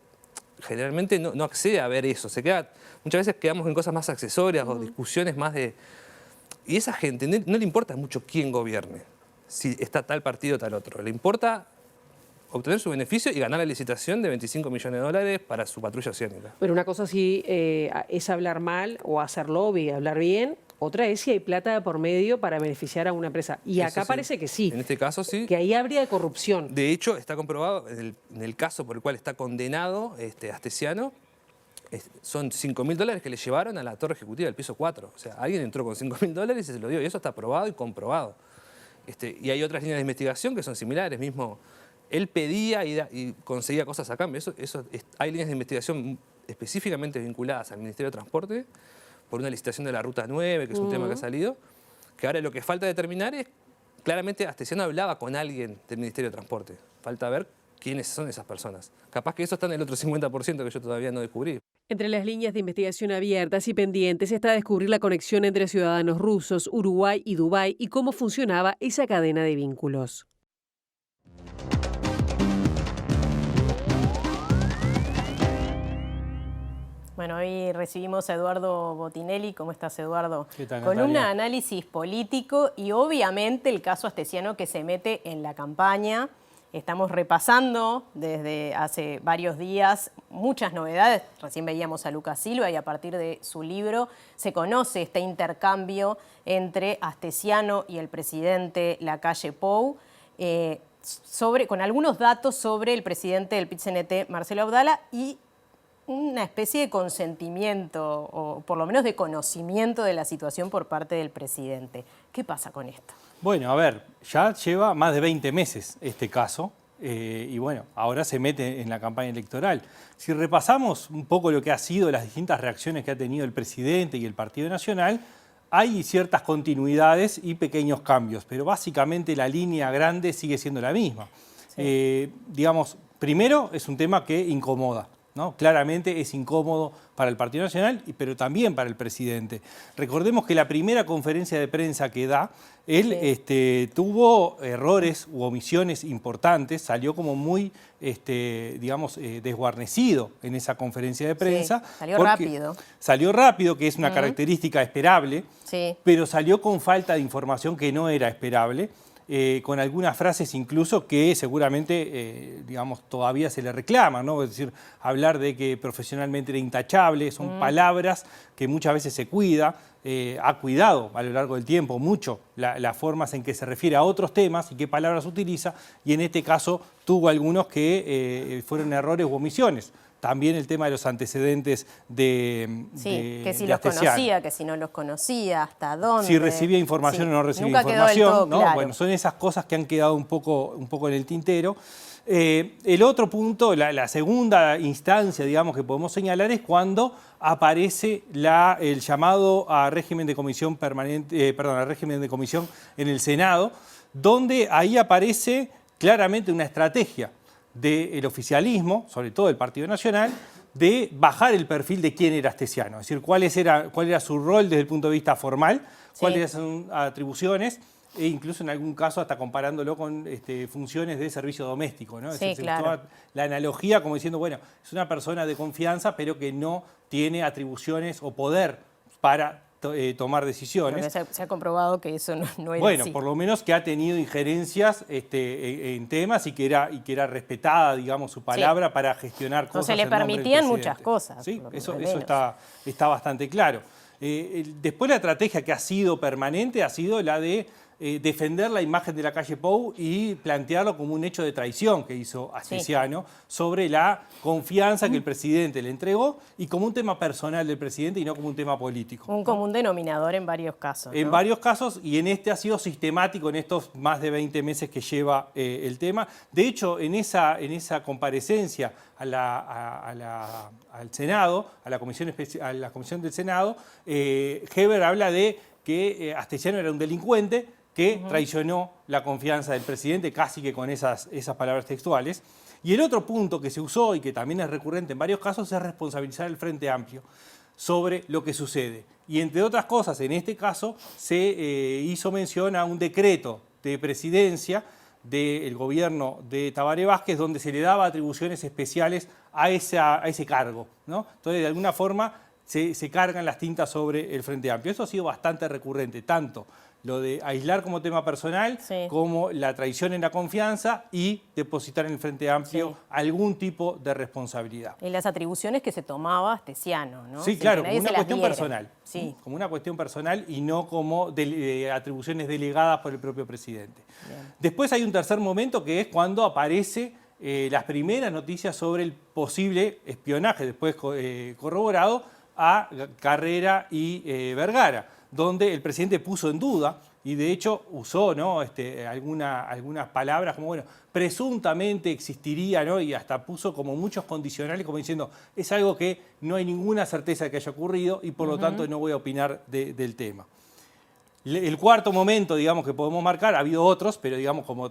generalmente no accede a ver eso. Muchas veces quedamos en cosas más accesorias o discusiones más de... Y esa gente no le importa mucho quién gobierne, si está tal partido o tal otro. Le importa obtener su beneficio y ganar la licitación de 25 millones de dólares para su patrulla oceánica. Pero una cosa sí es hablar mal o hacer lobby, hablar bien. Otra es si hay plata de por medio para beneficiar a una empresa. Y acá parece que sí. En este caso sí. Que ahí habría corrupción. De hecho, está comprobado en el caso por el cual está condenado Astesiano, son $5.000 que le llevaron a la torre ejecutiva del piso 4. O sea, alguien entró con $5.000 y se lo dio. Y eso está probado y comprobado. Y hay otras líneas de investigación que son similares. Mismo, él pedía y conseguía cosas a cambio. Hay líneas de investigación específicamente vinculadas al Ministerio de Transporte por una licitación de la Ruta 9, que es un tema que ha salido, que ahora lo que falta determinar es, claramente Astesiano hablaba con alguien del Ministerio de Transporte. Falta ver quiénes son esas personas. Capaz que eso está en el otro 50% que yo todavía no descubrí. Entre las líneas de investigación abiertas y pendientes está descubrir la conexión entre ciudadanos rusos, Uruguay y Dubái y cómo funcionaba esa cadena de vínculos. Bueno, hoy recibimos a Eduardo Botinelli. ¿Cómo estás, Eduardo? ¿Qué tal, Con Natalia? un análisis político y obviamente el caso Astesiano que se mete en la campaña. Estamos repasando desde hace varios días muchas novedades. Recién veíamos a Lucas Silva y a partir de su libro se conoce este intercambio entre Astesiano y el presidente Lacalle Pou, con algunos datos sobre el presidente del PIT-CNT, Marcelo Abdala, y una especie de consentimiento, o por lo menos de conocimiento de la situación por parte del presidente. ¿Qué pasa con esto? Bueno, a ver, ya lleva más de 20 meses este caso y bueno, ahora se mete en la campaña electoral. Si repasamos un poco lo que ha sido las distintas reacciones que ha tenido el presidente y el Partido Nacional, hay ciertas continuidades y pequeños cambios, pero básicamente la línea grande sigue siendo la misma. Sí. Digamos, primero es un tema que incomoda ¿no? Claramente es incómodo para el Partido Nacional, pero también para el presidente. Recordemos que la primera conferencia de prensa que da, él tuvo errores u omisiones importantes, salió como muy, digamos, desguarnecido en esa conferencia de prensa. Sí, salió rápido. Salió rápido, que es una característica esperable, pero salió con falta de información que no era esperable. Con algunas frases incluso que seguramente, digamos, todavía se le reclaman, ¿no? Es decir, hablar de que profesionalmente era intachable, son palabras que muchas veces se cuida, ha cuidado a lo largo del tiempo mucho las formas en que se refiere a otros temas y qué palabras utiliza, y en este caso tuvo algunos que fueron errores u omisiones. También el tema de los antecedentes que si los conocía, que si no los conocía, hasta dónde. Si recibía información o no recibía Nunca información. quedó del todo claro. Bueno, son esas cosas que han quedado un poco en el tintero. El otro punto, la segunda instancia, digamos, que podemos señalar es cuando aparece el llamado a régimen de comisión permanente, a régimen de comisión en el Senado, donde ahí aparece claramente una estrategia del oficialismo, sobre todo del Partido Nacional, de bajar el perfil de quién era Astesiano, es decir, cuál era su rol desde el punto de vista formal, cuáles son sus atribuciones, e incluso en algún caso hasta comparándolo con funciones de servicio doméstico, ¿no? Es decir, toda la analogía como diciendo, bueno, es una persona de confianza, pero que no tiene atribuciones o poder para tomar decisiones. Porque se ha comprobado que eso no era bueno, así. por lo menos que ha tenido injerencias en temas y que era respetada, digamos, su palabra para gestionar cosas. No se le permitían muchas cosas. Sí, eso está bastante claro. Después la estrategia que ha sido permanente ha sido la de defender la imagen de la calle Pou y plantearlo como un hecho de traición que hizo Astesiano sobre la confianza que el presidente le entregó y como un tema personal del presidente y no como un tema político. Un común denominador en varios casos. En varios casos, y en este ha sido sistemático en estos más de 20 meses que lleva el tema. De hecho, en esa comparecencia al Senado, a la comisión del Senado, Heber habla de que Astesiano era un delincuente que traicionó la confianza del presidente, casi que con esas palabras textuales. Y el otro punto que se usó y que también es recurrente en varios casos es responsabilizar al Frente Amplio sobre lo que sucede. Y entre otras cosas, en este caso, se hizo mención a un decreto de presidencia del gobierno de Tabaré Vázquez, donde se le daba atribuciones especiales a ese cargo, ¿no? Entonces, de alguna forma, se cargan las tintas sobre el Frente Amplio. Eso ha sido bastante recurrente, tanto lo de aislar como tema personal, como la traición en la confianza y depositar en el Frente Amplio algún tipo de responsabilidad. Y las atribuciones que se tomaba Astesiano, ¿no? Sí, claro, como una cuestión personal. Sí. Como una cuestión personal y no como atribuciones delegadas por el propio presidente. Bien. Después hay un tercer momento que es cuando aparece las primeras noticias sobre el posible espionaje, después corroborado, a Carrera y Vergara, donde el presidente puso en duda y de hecho usó, ¿no? algunas palabras como, bueno, presuntamente existiría, ¿no? Y hasta puso como muchos condicionales, como diciendo, es algo que no hay ninguna certeza de que haya ocurrido y por lo tanto no voy a opinar del tema. El cuarto momento, digamos, que podemos marcar, ha habido otros, pero digamos como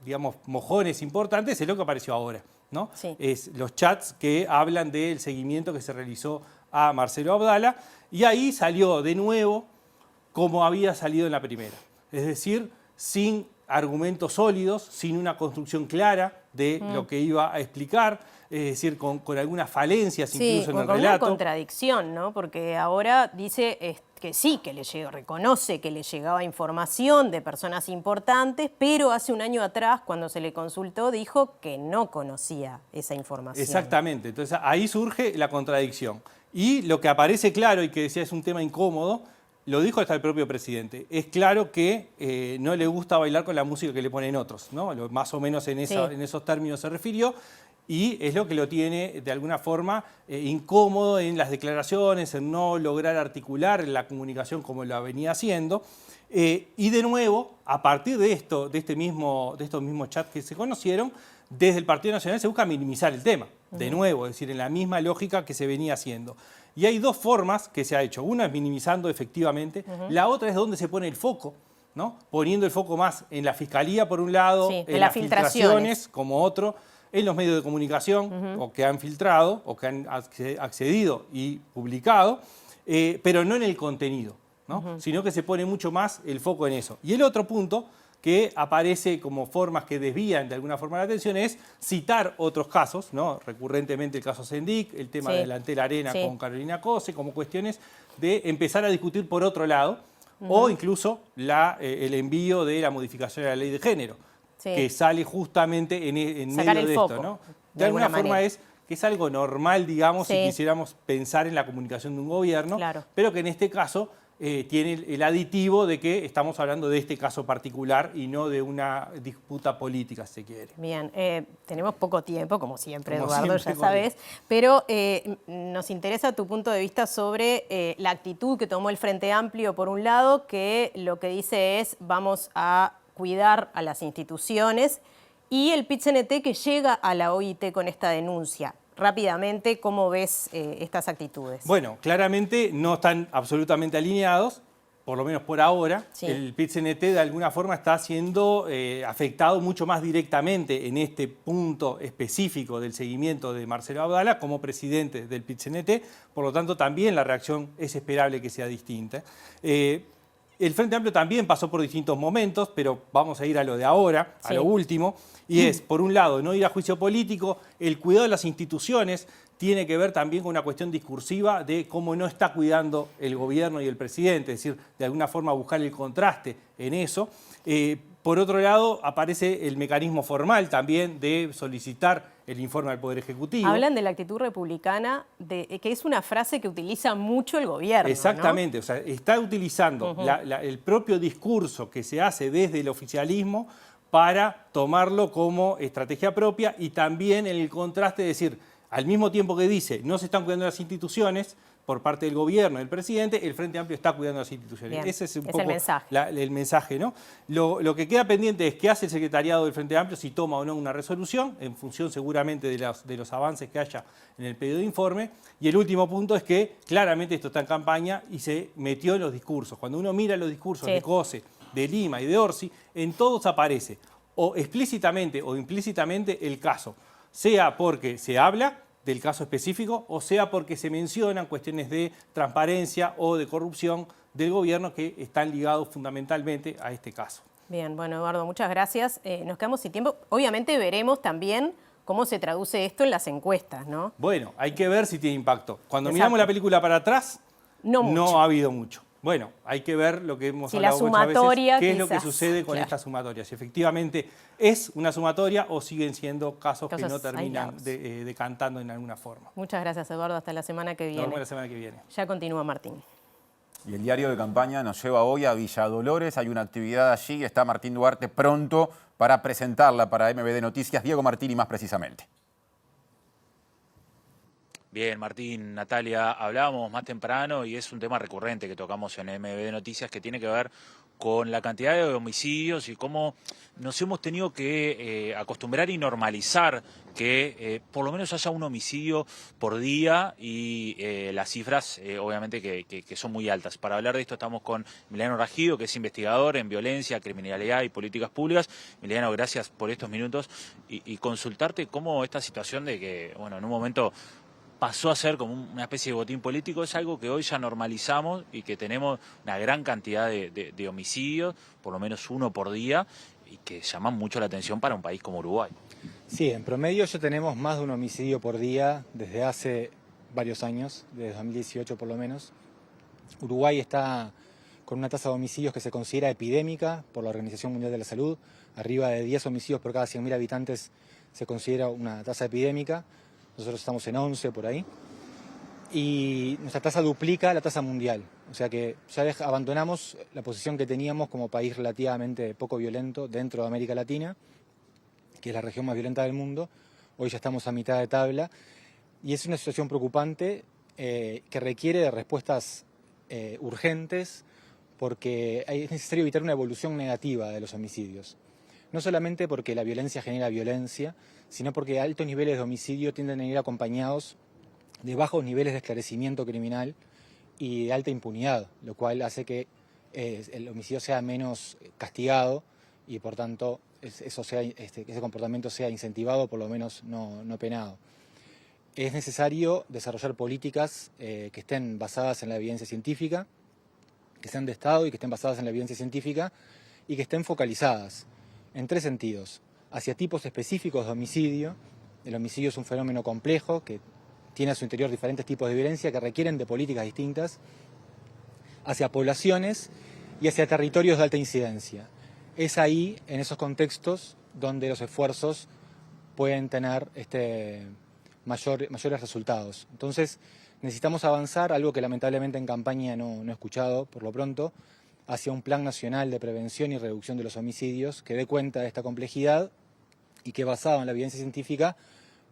digamos, mojones importantes, es lo que apareció ahora, ¿no? Es los chats que hablan del seguimiento que se realizó a Marcelo Abdala, y ahí salió de nuevo como había salido en la primera. Es decir, sin argumentos sólidos, sin una construcción clara de lo que iba a explicar, es decir, con algunas falencias incluso en el relato. Una contradicción, ¿no? Porque ahora dice que sí, que le llegó, reconoce que le llegaba información de personas importantes, pero hace un año atrás, cuando se le consultó, dijo que no conocía esa información. Exactamente, entonces ahí surge la contradicción. Y lo que aparece claro y que decía es un tema incómodo, lo dijo hasta el propio presidente, es claro que no le gusta bailar con la música que le ponen otros, ¿no? Más o menos en esos términos se refirió. Y es lo que lo tiene de alguna forma incómodo en las declaraciones, en no lograr articular la comunicación como lo venía haciendo. Y de nuevo, a partir de estos mismos chats que se conocieron, desde el Partido Nacional se busca minimizar el tema. De nuevo, es decir, en la misma lógica que se venía haciendo. Y hay dos formas que se ha hecho. Una es minimizando efectivamente, la otra es donde se pone el foco, ¿no? Poniendo el foco más en la Fiscalía por un lado, en las filtraciones como otro. en los medios de comunicación, o que han filtrado, o que han accedido y publicado, pero no en el contenido, ¿no? Sino que se pone mucho más el foco en eso. Y el otro punto que aparece como formas que desvían de alguna forma la atención es citar otros casos, ¿no? Recurrentemente el caso Sendik, el tema de Antel Arena con Carolina Cose, como cuestiones de empezar a discutir por otro lado, o incluso el envío de la modificación de la ley de género, que sale justamente en medio de esto, ¿no? De alguna forma es que es algo normal, digamos, si quisiéramos pensar en la comunicación de un gobierno, pero que en este caso tiene el aditivo de que estamos hablando de este caso particular y no de una disputa política, si se quiere. Bien, tenemos poco tiempo, como siempre, Eduardo, ya sabes, pero nos interesa tu punto de vista sobre la actitud que tomó el Frente Amplio, por un lado, que lo que dice es vamos a cuidar a las instituciones, y el PIT-CNT que llega a la OIT con esta denuncia. Rápidamente, ¿cómo ves estas actitudes? Bueno, claramente no están absolutamente alineados, por lo menos por ahora. El PIT-CNT de alguna forma está siendo afectado mucho más directamente en este punto específico del seguimiento de Marcelo Abdala como presidente del PIT-CNT, por lo tanto también la reacción es esperable que sea distinta. El Frente Amplio también pasó por distintos momentos, pero vamos a ir a lo de ahora, a lo último, y es, por un lado, no ir a juicio político, el cuidado de las instituciones tiene que ver también con una cuestión discursiva de cómo no está cuidando el gobierno y el presidente, es decir, de alguna forma buscar el contraste en eso. Por otro lado, aparece el mecanismo formal también de solicitar el informe al Poder Ejecutivo. Hablan de la actitud republicana, que es una frase que utiliza mucho el gobierno. Exactamente, ¿no? O sea, está utilizando el propio discurso que se hace desde el oficialismo para tomarlo como estrategia propia y también en el contraste de decir, al mismo tiempo que dice no se están cuidando las instituciones por parte del gobierno, del presidente, el Frente Amplio está cuidando las instituciones. Bien, ese es un poco el mensaje, ¿no? Lo que queda pendiente es qué hace el secretariado del Frente Amplio, si toma o no una resolución, en función seguramente de los avances que haya en el pedido de informe. Y el último punto es que claramente esto está en campaña y se metió en los discursos. Cuando uno mira los discursos de Cose, de Lima y de Orsi, en todos aparece o explícitamente o implícitamente el caso, sea porque se habla del caso específico, o sea porque se mencionan cuestiones de transparencia o de corrupción del gobierno que están ligados fundamentalmente a este caso. Bien, bueno, Eduardo, muchas gracias. Nos quedamos sin tiempo. Obviamente veremos también cómo se traduce esto en las encuestas, ¿no? Bueno, hay que ver si tiene impacto. Cuando miramos la película para atrás, no ha habido mucho. Bueno, hay que ver lo que hemos hablado muchas veces, qué es lo que sucede con esta sumatoria. Si efectivamente es una sumatoria o siguen siendo casos que no terminan decantando en alguna forma. Muchas gracias, Eduardo. Hasta la semana que viene. Nos vemos la semana que viene. Ya continúa Martín. Y el diario de campaña nos lleva hoy a Villa Dolores. Hay una actividad allí. Está Martín Duarte pronto para presentarla para MBD Noticias. Diego Martini más precisamente. Bien, Martín, Natalia, hablábamos más temprano y es un tema recurrente que tocamos en MBD Noticias que tiene que ver con la cantidad de homicidios y cómo nos hemos tenido que acostumbrar y normalizar que por lo menos haya un homicidio por día y las cifras obviamente que son muy altas. Para hablar de esto estamos con Emiliano Ragido, que es investigador en violencia, criminalidad y políticas públicas. Emiliano, gracias por estos minutos y consultarte cómo esta situación de que, bueno, en un momento pasó a ser como una especie de botín político, es algo que hoy ya normalizamos y que tenemos una gran cantidad de homicidios, por lo menos uno por día, y que llaman mucho la atención para un país como Uruguay. Sí, en promedio ya tenemos más de un homicidio por día desde hace varios años, desde 2018 por lo menos. Uruguay está con una tasa de homicidios que se considera epidémica por la Organización Mundial de la Salud. Arriba de 10 homicidios por cada 100.000 habitantes se considera una tasa epidémica. Nosotros estamos en 11 por ahí, y nuestra tasa duplica la tasa mundial. O sea que ya abandonamos la posición que teníamos como país relativamente poco violento dentro de América Latina, que es la región más violenta del mundo. Hoy ya estamos a mitad de tabla, y es una situación preocupante que requiere de respuestas urgentes, porque es necesario evitar una evolución negativa de los homicidios. No solamente porque la violencia genera violencia, sino porque altos niveles de homicidio tienden a ir acompañados de bajos niveles de esclarecimiento criminal y de alta impunidad, lo cual hace que el homicidio sea menos castigado y por tanto ese comportamiento sea incentivado, por lo menos no penado. Es necesario desarrollar políticas que estén basadas en la evidencia científica, que sean de Estado y que estén basadas en la evidencia científica y que estén focalizadas en 3 sentidos. Hacia tipos específicos de homicidio. El homicidio es un fenómeno complejo que tiene a su interior diferentes tipos de violencia que requieren de políticas distintas. Hacia poblaciones y hacia territorios de alta incidencia. Es ahí, en esos contextos, donde los esfuerzos pueden tener mayores resultados. Entonces, necesitamos avanzar, algo que lamentablemente en campaña no he escuchado por lo pronto, hacia un plan nacional de prevención y reducción de los homicidios que dé cuenta de esta complejidad y que, basado en la evidencia científica,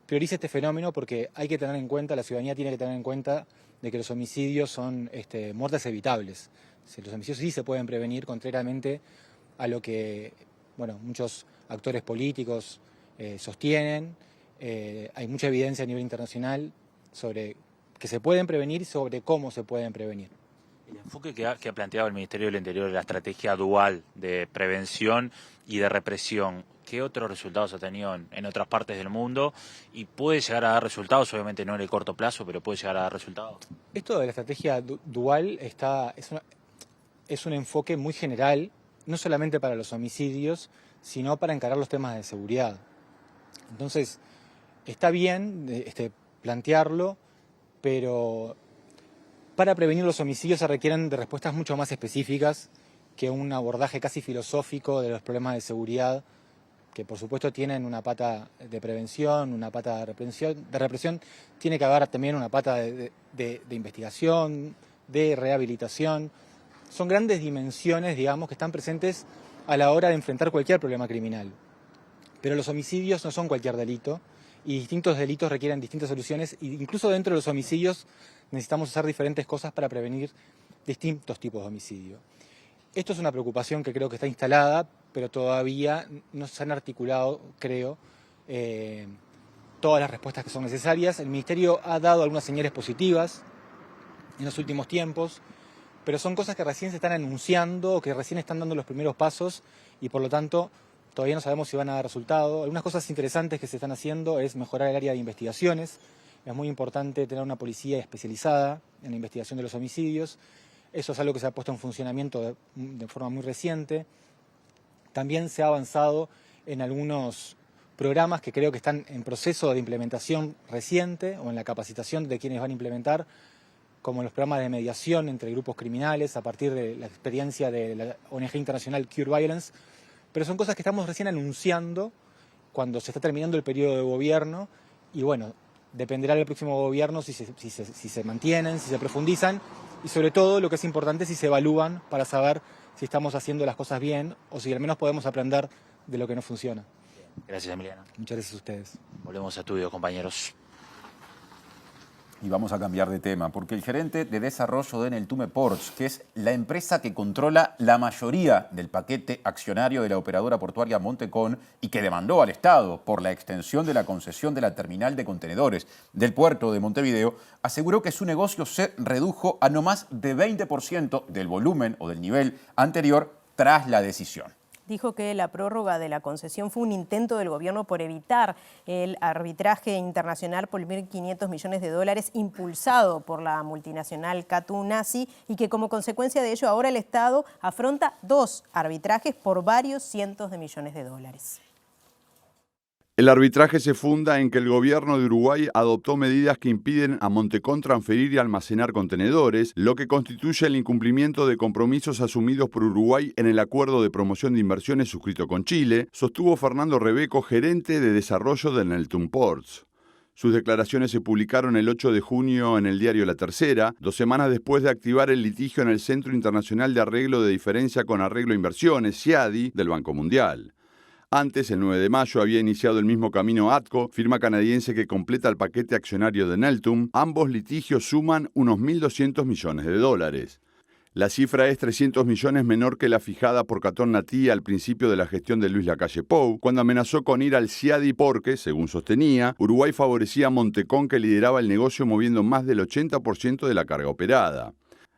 priorice este fenómeno, porque hay que tener en cuenta, la ciudadanía tiene que tener en cuenta de que los homicidios son muertes evitables. Los homicidios sí se pueden prevenir, contrariamente a lo que muchos actores políticos sostienen. Hay mucha evidencia a nivel internacional sobre que se pueden prevenir y sobre cómo se pueden prevenir. El enfoque que ha planteado el Ministerio del Interior de la estrategia dual de prevención y de represión, ¿qué otros resultados ha tenido en otras partes del mundo? ¿Y puede llegar a dar resultados? Obviamente no en el corto plazo, pero puede llegar a dar resultados. Esto de la estrategia dual es un enfoque muy general, no solamente para los homicidios, sino para encarar los temas de seguridad. Entonces, está bien plantearlo, pero para prevenir los homicidios se requieren de respuestas mucho más específicas que un abordaje casi filosófico de los problemas de seguridad, que por supuesto tienen una pata de prevención, una pata de represión, tiene que haber también una pata de investigación, de rehabilitación. Son grandes dimensiones, digamos, que están presentes a la hora de enfrentar cualquier problema criminal. Pero los homicidios no son cualquier delito, y distintos delitos requieren distintas soluciones, e incluso dentro de los homicidios necesitamos hacer diferentes cosas para prevenir distintos tipos de homicidio. Esto es una preocupación que creo que está instalada, pero todavía no se han articulado, creo, todas las respuestas que son necesarias. El Ministerio ha dado algunas señales positivas en los últimos tiempos, pero son cosas que recién se están anunciando o que recién están dando los primeros pasos y por lo tanto todavía no sabemos si van a dar resultado. Algunas cosas interesantes que se están haciendo es mejorar el área de investigaciones. Es muy importante tener una policía especializada en la investigación de los homicidios. Eso es algo que se ha puesto en funcionamiento de forma muy reciente. También se ha avanzado en algunos programas que creo que están en proceso de implementación reciente o en la capacitación de quienes van a implementar, como los programas de mediación entre grupos criminales a partir de la experiencia de la ONG internacional Cure Violence. Pero son cosas que estamos recién anunciando cuando se está terminando el periodo de gobierno y dependerá del próximo gobierno si se mantienen, si se profundizan y sobre todo, lo que es importante, si se evalúan para saber si estamos haciendo las cosas bien o si al menos podemos aprender de lo que no funciona. Gracias, Emiliano. Muchas gracias a ustedes. Volvemos a estudio, compañeros. Y vamos a cambiar de tema, porque el gerente de desarrollo de Neltume Ports, que es la empresa que controla la mayoría del paquete accionario de la operadora portuaria Montecón y que demandó al Estado por la extensión de la concesión de la terminal de contenedores del puerto de Montevideo, aseguró que su negocio se redujo a no más de 20% del volumen o del nivel anterior tras la decisión. Dijo que la prórroga de la concesión fue un intento del gobierno por evitar el arbitraje internacional por 1.500 millones de dólares impulsado por la multinacional Katu Nazi y que como consecuencia de ello ahora el Estado afronta 2 arbitrajes por varios cientos de millones de dólares. El arbitraje se funda en que el gobierno de Uruguay adoptó medidas que impiden a Montecón transferir y almacenar contenedores, lo que constituye el incumplimiento de compromisos asumidos por Uruguay en el acuerdo de promoción de inversiones suscrito con Chile, sostuvo Fernando Rebeco, gerente de desarrollo de Neltume Ports. Sus declaraciones se publicaron el 8 de junio en el diario La Tercera, 2 semanas después de activar el litigio en el Centro Internacional de Arreglo de Diferencia con Arreglo Inversiones, CIADI, del Banco Mundial. Antes, el 9 de mayo, había iniciado el mismo camino ATCO, firma canadiense que completa el paquete accionario de Neltume. Ambos litigios suman unos 1.200 millones de dólares. La cifra es 300 millones menor que la fijada por Catón Natí al principio de la gestión de Luis Lacalle Pou, cuando amenazó con ir al CIADI porque, según sostenía, Uruguay favorecía a Montecón, que lideraba el negocio moviendo más del 80% de la carga operada.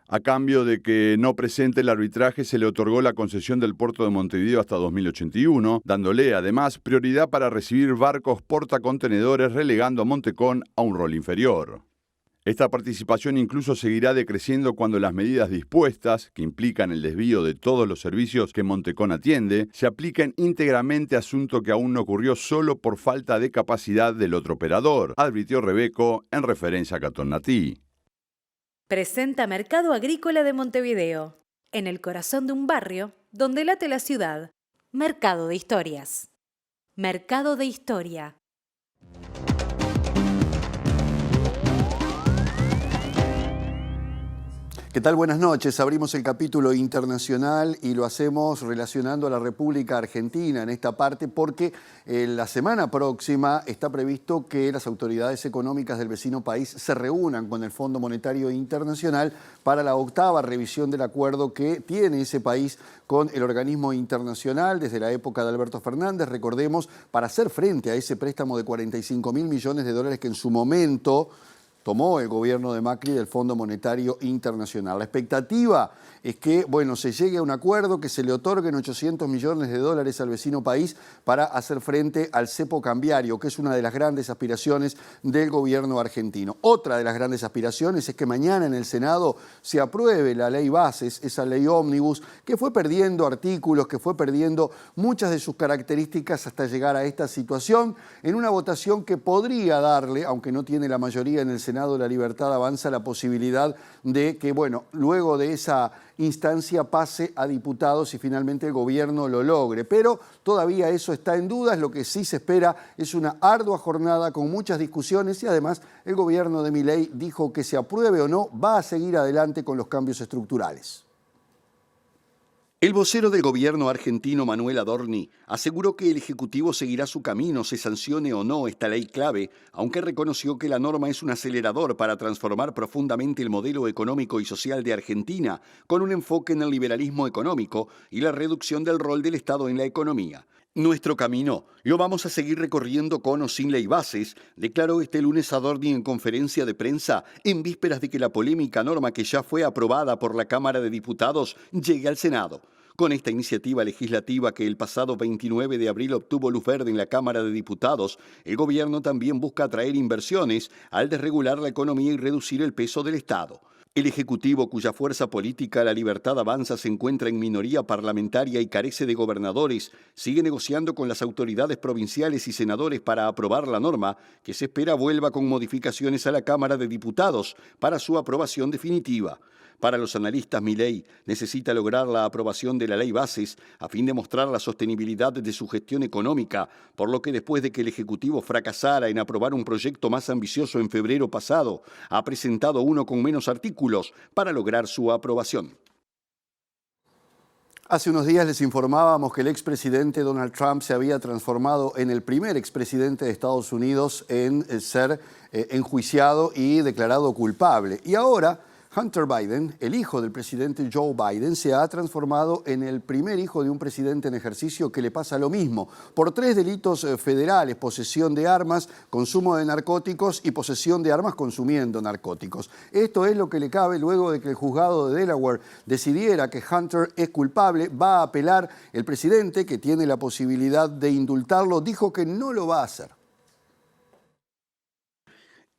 A cambio de que no presente el arbitraje, se le otorgó la concesión del puerto de Montevideo hasta 2081, dándole además prioridad para recibir barcos portacontenedores, relegando a Montecón a un rol inferior. Esta participación incluso seguirá decreciendo cuando las medidas dispuestas, que implican el desvío de todos los servicios que Montecón atiende, se apliquen íntegramente, asunto que aún no ocurrió solo por falta de capacidad del otro operador, advirtió Rebeco en referencia a Catonnatí. Presenta Mercado Agrícola de Montevideo, en el corazón de un barrio donde late la ciudad. Mercado de Historias. Mercado de Historia. ¿Qué tal? Buenas noches. Abrimos el capítulo internacional y lo hacemos relacionando a la República Argentina en esta parte porque la semana próxima está previsto que las autoridades económicas del vecino país se reúnan con el Fondo Monetario Internacional para la 8ª revisión del acuerdo que tiene ese país con el organismo internacional desde la época de Alberto Fernández, recordemos, para hacer frente a ese préstamo de 45.000 millones de dólares que en su momento tomó el gobierno de Macri del Fondo Monetario Internacional. La expectativa es que, se llegue a un acuerdo, que se le otorguen 800 millones de dólares al vecino país para hacer frente al cepo cambiario, que es una de las grandes aspiraciones del gobierno argentino. Otra de las grandes aspiraciones es que mañana en el Senado se apruebe la ley Bases, esa ley ómnibus, que fue perdiendo artículos, que fue perdiendo muchas de sus características hasta llegar a esta situación, en una votación que podría darle, aunque no tiene la mayoría en el Senado de la Libertad Avanza, la posibilidad de que, luego de esa instancia pase a diputados y finalmente el gobierno lo logre. Pero todavía eso está en dudas. Lo que sí se espera es una ardua jornada con muchas discusiones y además el gobierno de Milei dijo que se apruebe o no, va a seguir adelante con los cambios estructurales. El vocero del gobierno argentino, Manuel Adorni, aseguró que el Ejecutivo seguirá su camino, se sancione o no esta ley clave, aunque reconoció que la norma es un acelerador para transformar profundamente el modelo económico y social de Argentina, con un enfoque en el liberalismo económico y la reducción del rol del Estado en la economía. Nuestro camino lo vamos a seguir recorriendo con o sin ley Bases, declaró este lunes Adorni en conferencia de prensa en vísperas de que la polémica norma que ya fue aprobada por la Cámara de Diputados llegue al Senado. Con esta iniciativa legislativa que el pasado 29 de abril obtuvo luz verde en la Cámara de Diputados, el gobierno también busca atraer inversiones al desregular la economía y reducir el peso del Estado. El Ejecutivo, cuya fuerza política La Libertad Avanza se encuentra en minoría parlamentaria y carece de gobernadores, sigue negociando con las autoridades provinciales y senadores para aprobar la norma, que se espera vuelva con modificaciones a la Cámara de Diputados para su aprobación definitiva. Para los analistas, Milei necesita lograr la aprobación de la ley Bases a fin de mostrar la sostenibilidad de su gestión económica, por lo que después de que el Ejecutivo fracasara en aprobar un proyecto más ambicioso en febrero pasado, ha presentado uno con menos artículos para lograr su aprobación. Hace unos días les informábamos que el expresidente Donald Trump se había transformado en el primer expresidente de Estados Unidos en ser enjuiciado y declarado culpable. Y ahora Hunter Biden, el hijo del presidente Joe Biden, se ha transformado en el primer hijo de un presidente en ejercicio que le pasa lo mismo, por 3 delitos federales: posesión de armas, consumo de narcóticos y posesión de armas consumiendo narcóticos. Esto es lo que le cabe luego de que el juzgado de Delaware decidiera que Hunter es culpable. Va a apelar. El presidente, que tiene la posibilidad de indultarlo, dijo que no lo va a hacer.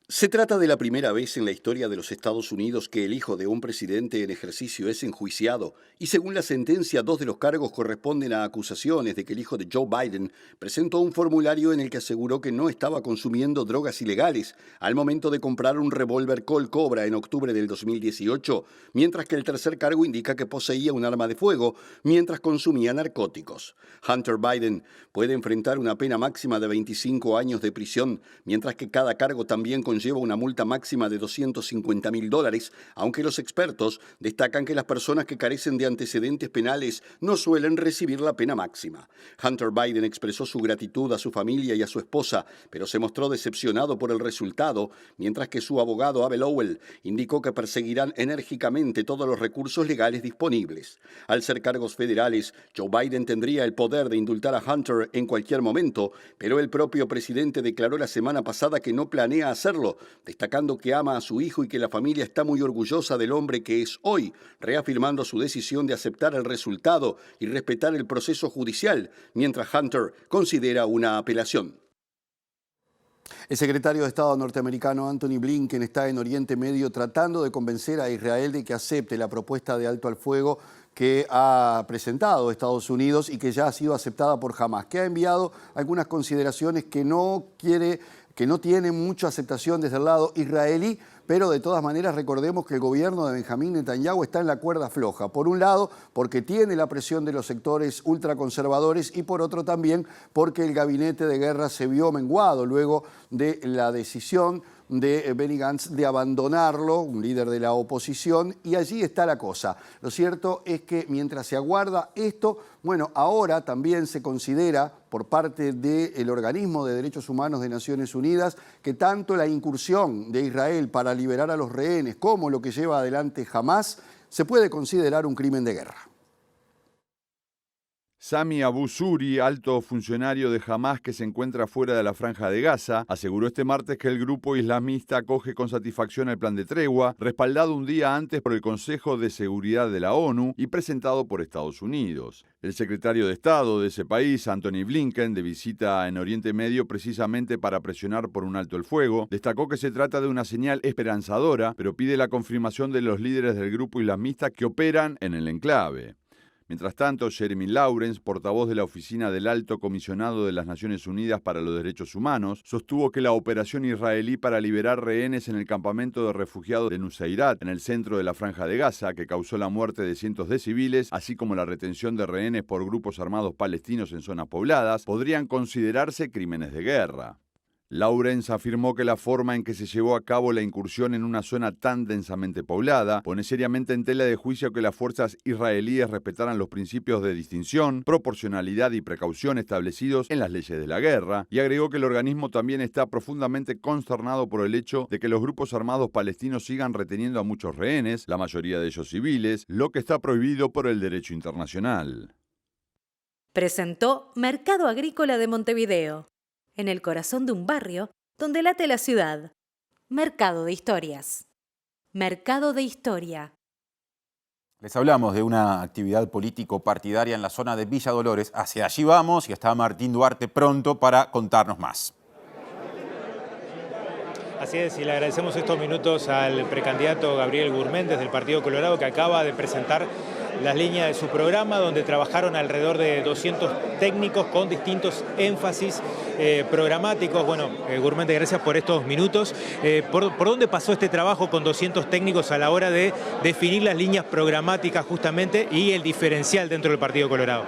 Se trata de la primera vez en la historia de los Estados Unidos que el hijo de un presidente en ejercicio es enjuiciado y, según la sentencia, 2 de los cargos corresponden a acusaciones de que el hijo de Joe Biden presentó un formulario en el que aseguró que no estaba consumiendo drogas ilegales al momento de comprar un revólver Colt Cobra en octubre del 2018, mientras que el tercer cargo indica que poseía un arma de fuego mientras consumía narcóticos. Hunter Biden puede enfrentar una pena máxima de 25 años de prisión, mientras que cada cargo también conlleva una multa máxima de $250.000, aunque los expertos destacan que las personas que carecen de antecedentes penales no suelen recibir la pena máxima. Hunter Biden expresó su gratitud a su familia y a su esposa, pero se mostró decepcionado por el resultado, mientras que su abogado Abel Owell indicó que perseguirán enérgicamente todos los recursos legales disponibles. Al ser cargos federales, Joe Biden tendría el poder de indultar a Hunter en cualquier momento, pero el propio presidente declaró la semana pasada que no planea hacerlo hacerlo, destacando que ama a su hijo y que la familia está muy orgullosa del hombre que es hoy, reafirmando su decisión de aceptar el resultado y respetar el proceso judicial, mientras Hunter considera una apelación. El secretario de Estado norteamericano Antony Blinken está en Oriente Medio tratando de convencer a Israel de que acepte la propuesta de alto al fuego que ha presentado Estados Unidos y que ya ha sido aceptada por Hamás, que ha enviado algunas consideraciones que no tienen mucha aceptación desde el lado israelí, pero de todas maneras recordemos que el gobierno de Benjamín Netanyahu está en la cuerda floja. Por un lado, porque tiene la presión de los sectores ultraconservadores y por otro también porque el gabinete de guerra se vio menguado luego de la decisión de Benny Gantz de abandonarlo, un líder de la oposición, y allí está la cosa. Lo cierto es que mientras se aguarda esto, bueno, ahora también se considera por parte del Organismo de Derechos Humanos de Naciones Unidas que tanto la incursión de Israel para liberar a los rehenes como lo que lleva adelante Hamás se puede considerar un crimen de guerra. Sami Abu Suri, alto funcionario de Hamás que se encuentra fuera de la Franja de Gaza, aseguró este martes que el grupo islamista acoge con satisfacción el plan de tregua, respaldado un día antes por el Consejo de Seguridad de la ONU y presentado por Estados Unidos. El secretario de Estado de ese país, Antony Blinken, de visita en Oriente Medio precisamente para presionar por un alto el fuego, destacó que se trata de una señal esperanzadora, pero pide la confirmación de los líderes del grupo islamista que operan en el enclave. Mientras tanto, Jeremy Lawrence, portavoz de la Oficina del Alto Comisionado de las Naciones Unidas para los Derechos Humanos, sostuvo que la operación israelí para liberar rehenes en el campamento de refugiados de Nuseirat, en el centro de la Franja de Gaza, que causó la muerte de cientos de civiles, así como la retención de rehenes por grupos armados palestinos en zonas pobladas, podrían considerarse crímenes de guerra. Lawrence afirmó que la forma en que se llevó a cabo la incursión en una zona tan densamente poblada pone seriamente en tela de juicio que las fuerzas israelíes respetaran los principios de distinción, proporcionalidad y precaución establecidos en las leyes de la guerra, y agregó que el organismo también está profundamente consternado por el hecho de que los grupos armados palestinos sigan reteniendo a muchos rehenes, la mayoría de ellos civiles, lo que está prohibido por el derecho internacional. Presentó Mercado Agrícola de Montevideo, en el corazón de un barrio donde late la ciudad. Mercado de Historias. Mercado de Historia. Les hablamos de una actividad político-partidaria en la zona de Villa Dolores. Hacia allí vamos y está Martín Duarte pronto para contarnos más. Así es, y le agradecemos estos minutos al precandidato Gabriel Gurméndez del Partido Colorado, que acaba de presentar las líneas de su programa, donde trabajaron alrededor de 200 técnicos con distintos énfasis programáticos. Bueno, Gurméndez, gracias por estos minutos. ¿Por dónde pasó este trabajo con 200 técnicos a la hora de definir las líneas programáticas justamente y el diferencial dentro del Partido Colorado?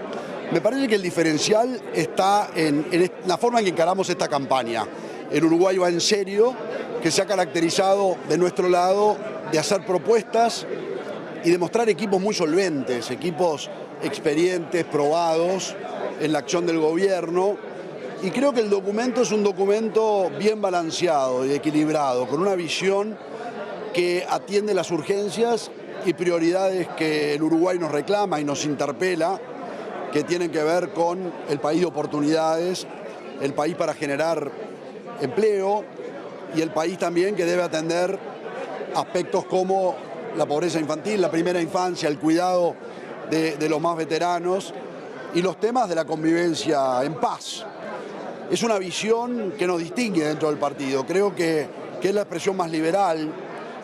Me parece que el diferencial está en la forma en que encaramos esta campaña. El Uruguay va en serio, que se ha caracterizado de nuestro lado de hacer propuestas y de mostrar equipos muy solventes, equipos experientes, probados en la acción del gobierno. Y creo que el documento es un documento bien balanceado y equilibrado, con una visión que atiende las urgencias y prioridades que el Uruguay nos reclama y nos interpela, que tienen que ver con el país de oportunidades, el país para generar empleo y el país también que debe atender aspectos como la pobreza infantil, la primera infancia, el cuidado de los más veteranos y los temas de la convivencia en paz. Es una visión que nos distingue dentro del partido. Creo que es la expresión más liberal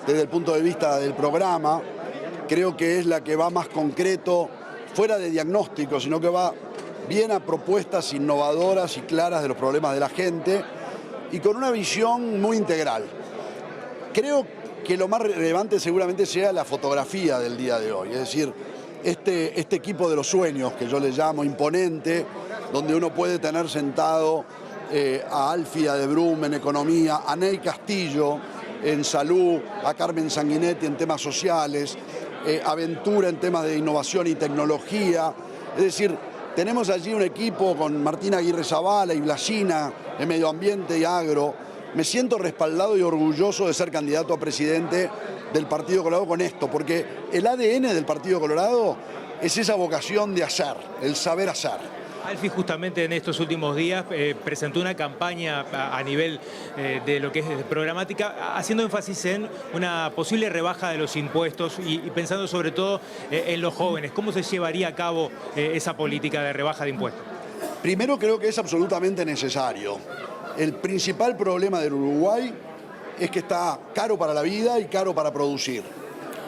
desde el punto de vista del programa. Creo que es la que va más concreto, fuera de diagnóstico, sino que va bien a propuestas innovadoras y claras de los problemas de la gente y con una visión muy integral. Creo que lo más relevante seguramente sea la fotografía del día de hoy, es decir, este equipo de los sueños, que yo le llamo imponente, donde uno puede tener sentado a Alfia de Brum en economía, a Ney Castillo en salud, a Carmen Sanguinetti en temas sociales, a Ventura en temas de innovación y tecnología. Es decir, tenemos allí un equipo con Martín Aguirre Zavala y Blasina en medio ambiente y agro. Me siento respaldado y orgulloso de ser candidato a presidente del Partido Colorado con esto, porque el ADN del Partido Colorado es esa vocación de hacer, el saber hacer. Alfie justamente en estos últimos días presentó una campaña a nivel de lo que es programática, haciendo énfasis en una posible rebaja de los impuestos y pensando sobre todo en los jóvenes. ¿Cómo se llevaría a cabo esa política de rebaja de impuestos? Primero, creo que es absolutamente necesario. El principal problema del Uruguay es que está caro para la vida y caro para producir.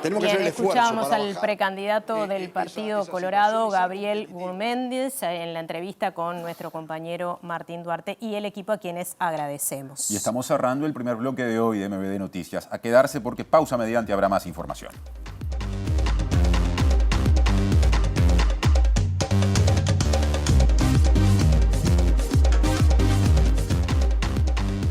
Tenemos que hacer el esfuerzo escuchamos para al bajar. precandidato del Partido Colorado, Gabriel Gurméndez, en la entrevista con nuestro compañero Martín Duarte y el equipo a quienes agradecemos. Y estamos cerrando el primer bloque de hoy de MBD Noticias. A quedarse porque pausa mediante habrá más información.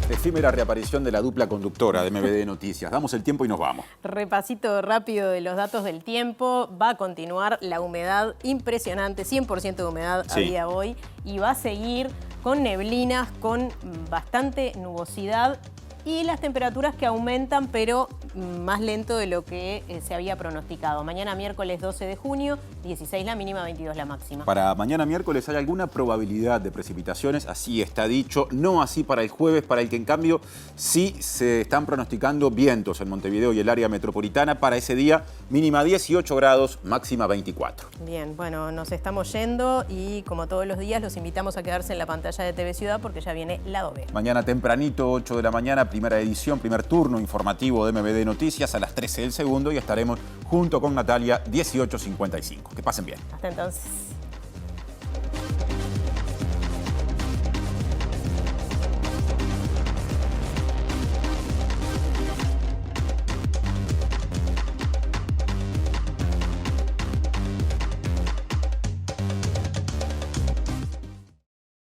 Efímera reaparición de la dupla conductora de MBD Noticias. Damos el tiempo y nos vamos. Repasito rápido de los datos del tiempo. Va a continuar la humedad impresionante, 100% de humedad había hoy, y va a seguir con neblinas, con bastante nubosidad y las temperaturas que aumentan, pero más lento de lo que se había pronosticado. Mañana miércoles 12 de junio, 16 la mínima, 22 la máxima. Para mañana miércoles hay alguna probabilidad de precipitaciones, así está dicho, no así para el jueves, para el que en cambio sí se están pronosticando vientos en Montevideo y el área metropolitana. Para ese día, mínima 18 grados, máxima 24. Bien, bueno, nos estamos yendo y como todos los días los invitamos a quedarse en la pantalla de TV Ciudad porque ya viene Lado B. Mañana tempranito, 8 de la mañana, primera edición, primer turno informativo de MBD Noticias a las 13 del segundo y estaremos junto con Natalia 18:55. Que pasen bien. Hasta entonces.